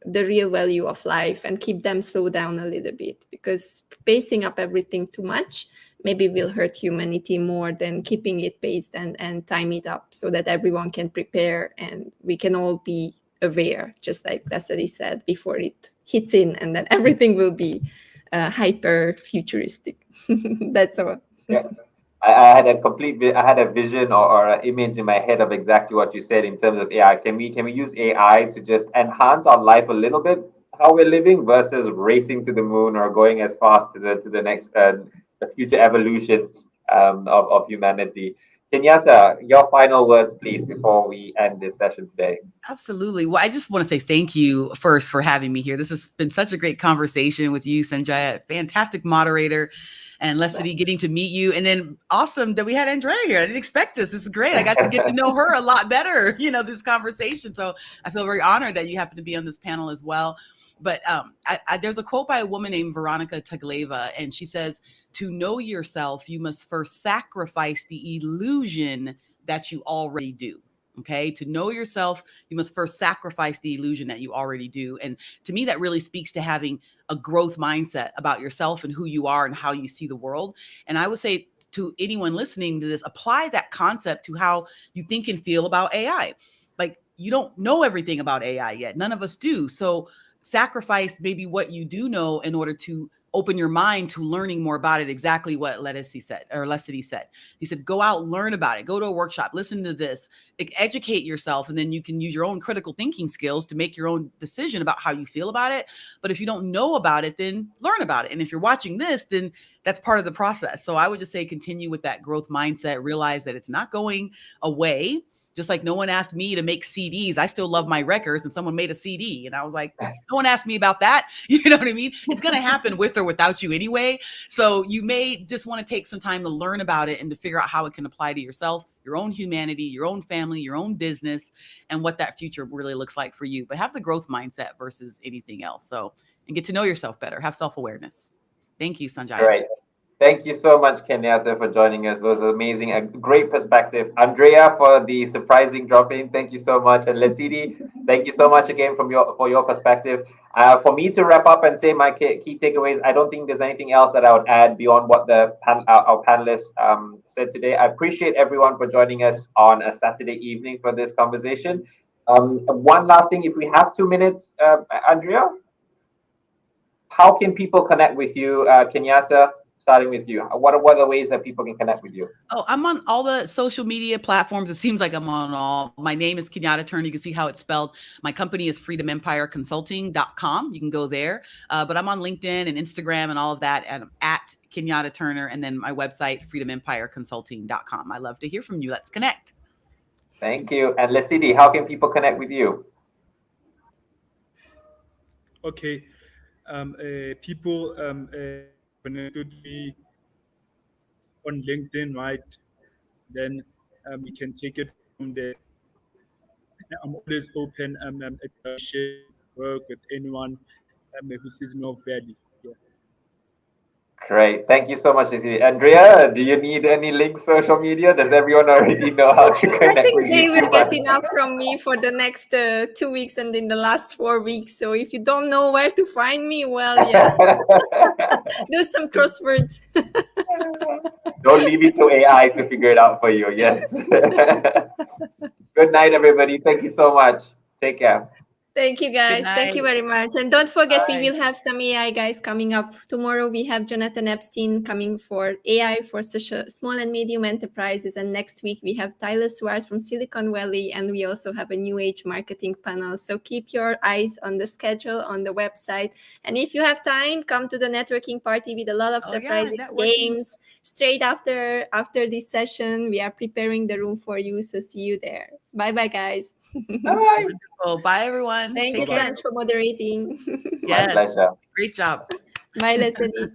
the real value of life and keep them slow down a little bit, because pacing up everything too much maybe will hurt humanity more than keeping it paced and time it up, so that everyone can prepare and we can all be aware, just like Leslie said, before it hits in, and then everything will be hyper futuristic. That's all. Yeah. I had I had a vision or an image in my head of exactly what you said in terms of AI. Can we use AI to just enhance our life a little bit, how we're living, versus racing to the moon or going as fast to the next the future evolution of humanity? Kenyatta, your final words, please, before we end this session today. Absolutely. Well, I just want to say thank you first for having me here. This has been such a great conversation with you, Sanjaya, fantastic moderator, and Leslie, getting to meet you. And then awesome that we had Andrea here. I didn't expect this. This is great. I got to get to know her a lot better, you know, this conversation. So I feel very honored that you happen to be on this panel as well. But there's a quote by a woman named Veronica Tagleva, and she says, to know yourself, you must first sacrifice the illusion that you already do. Okay. To know yourself, you must first sacrifice the illusion that you already do. And to me, that really speaks to having a growth mindset about yourself and who you are and how you see the world. And I would say to anyone listening to this, apply that concept to how you think and feel about AI. Like, you don't know everything about AI yet. None of us do. So sacrifice maybe what you do know in order to open your mind to learning more about it. Exactly what Leslie said. He said, go out, learn about it, go to a workshop, listen to this, educate yourself, and then you can use your own critical thinking skills to make your own decision about how you feel about it. But if you don't know about it, then learn about it. And if you're watching this, then that's part of the process. So I would just say, continue with that growth mindset, realize that it's not going away. Just like no one asked me to make CDs. I still love my records, and someone made a CD. And I was like, no one asked me about that. You know what I mean? It's going to happen with or without you anyway. So you may just want to take some time to learn about it and to figure out how it can apply to yourself, your own humanity, your own family, your own business, and what that future really looks like for you. But have the growth mindset versus anything else. So, and get to know yourself better. Have self-awareness. Thank you, Sanjay. Great. Thank you so much, Kenyatta, for joining us. It was amazing, a great perspective. Andrea, for the surprising drop-in, thank you so much. And Lesidi, thank you so much again for your perspective. For me to wrap up and say my key takeaways, I don't think there's anything else that I would add beyond what our panelists said today. I appreciate everyone for joining us on a Saturday evening for this conversation. One last thing, if we have 2 minutes, Andrea, how can people connect with you, Kenyatta? Starting with you, what are the ways that people can connect with you? Oh, I'm on all the social media platforms. It seems like I'm on all. My name is Kenyatta Turner. You can see how it's spelled. My company is freedomempireconsulting.com. You can go there. But I'm on LinkedIn and Instagram and all of that, and I'm at Kenyatta Turner. And then my website, freedomempireconsulting.com. I love to hear from you. Let's connect. Thank you. And Lesidi, how can people connect with you? Okay. People connect with me on LinkedIn, right? Then we can take it from there. I'm always open to share work with anyone who sees me of value. Yeah. Great. Thank you so much, Lesidi. Andrea, do you need any links, social media? Does everyone already know how to I connect think with they you? will get enough from me for the next 2 weeks and in the last 4 weeks. So if you don't know where to find me, well, yeah, do some crosswords. Don't leave it to AI to figure it out for you. Yes. Good night, everybody. Thank you so much. Take care. Thank you, guys. Thank you night. very much. And don't forget, we Bye. will have some AI guys coming up. Tomorrow, we have Jonathan Epstein coming for AI for small and medium enterprises. And next week, we have Tyler Swart from Silicon Valley. And we also have a new age marketing panel. So keep your eyes on the schedule on the website. And if you have time, come to the networking party with a lot of surprises, games. Straight after this session, we are preparing the room for you. So see you there. Bye-bye, guys. Bye. Wonderful. Bye, everyone. Thank you, Take care. Sanj, for moderating. My Yes. pleasure. Great job. Bye, Leslie.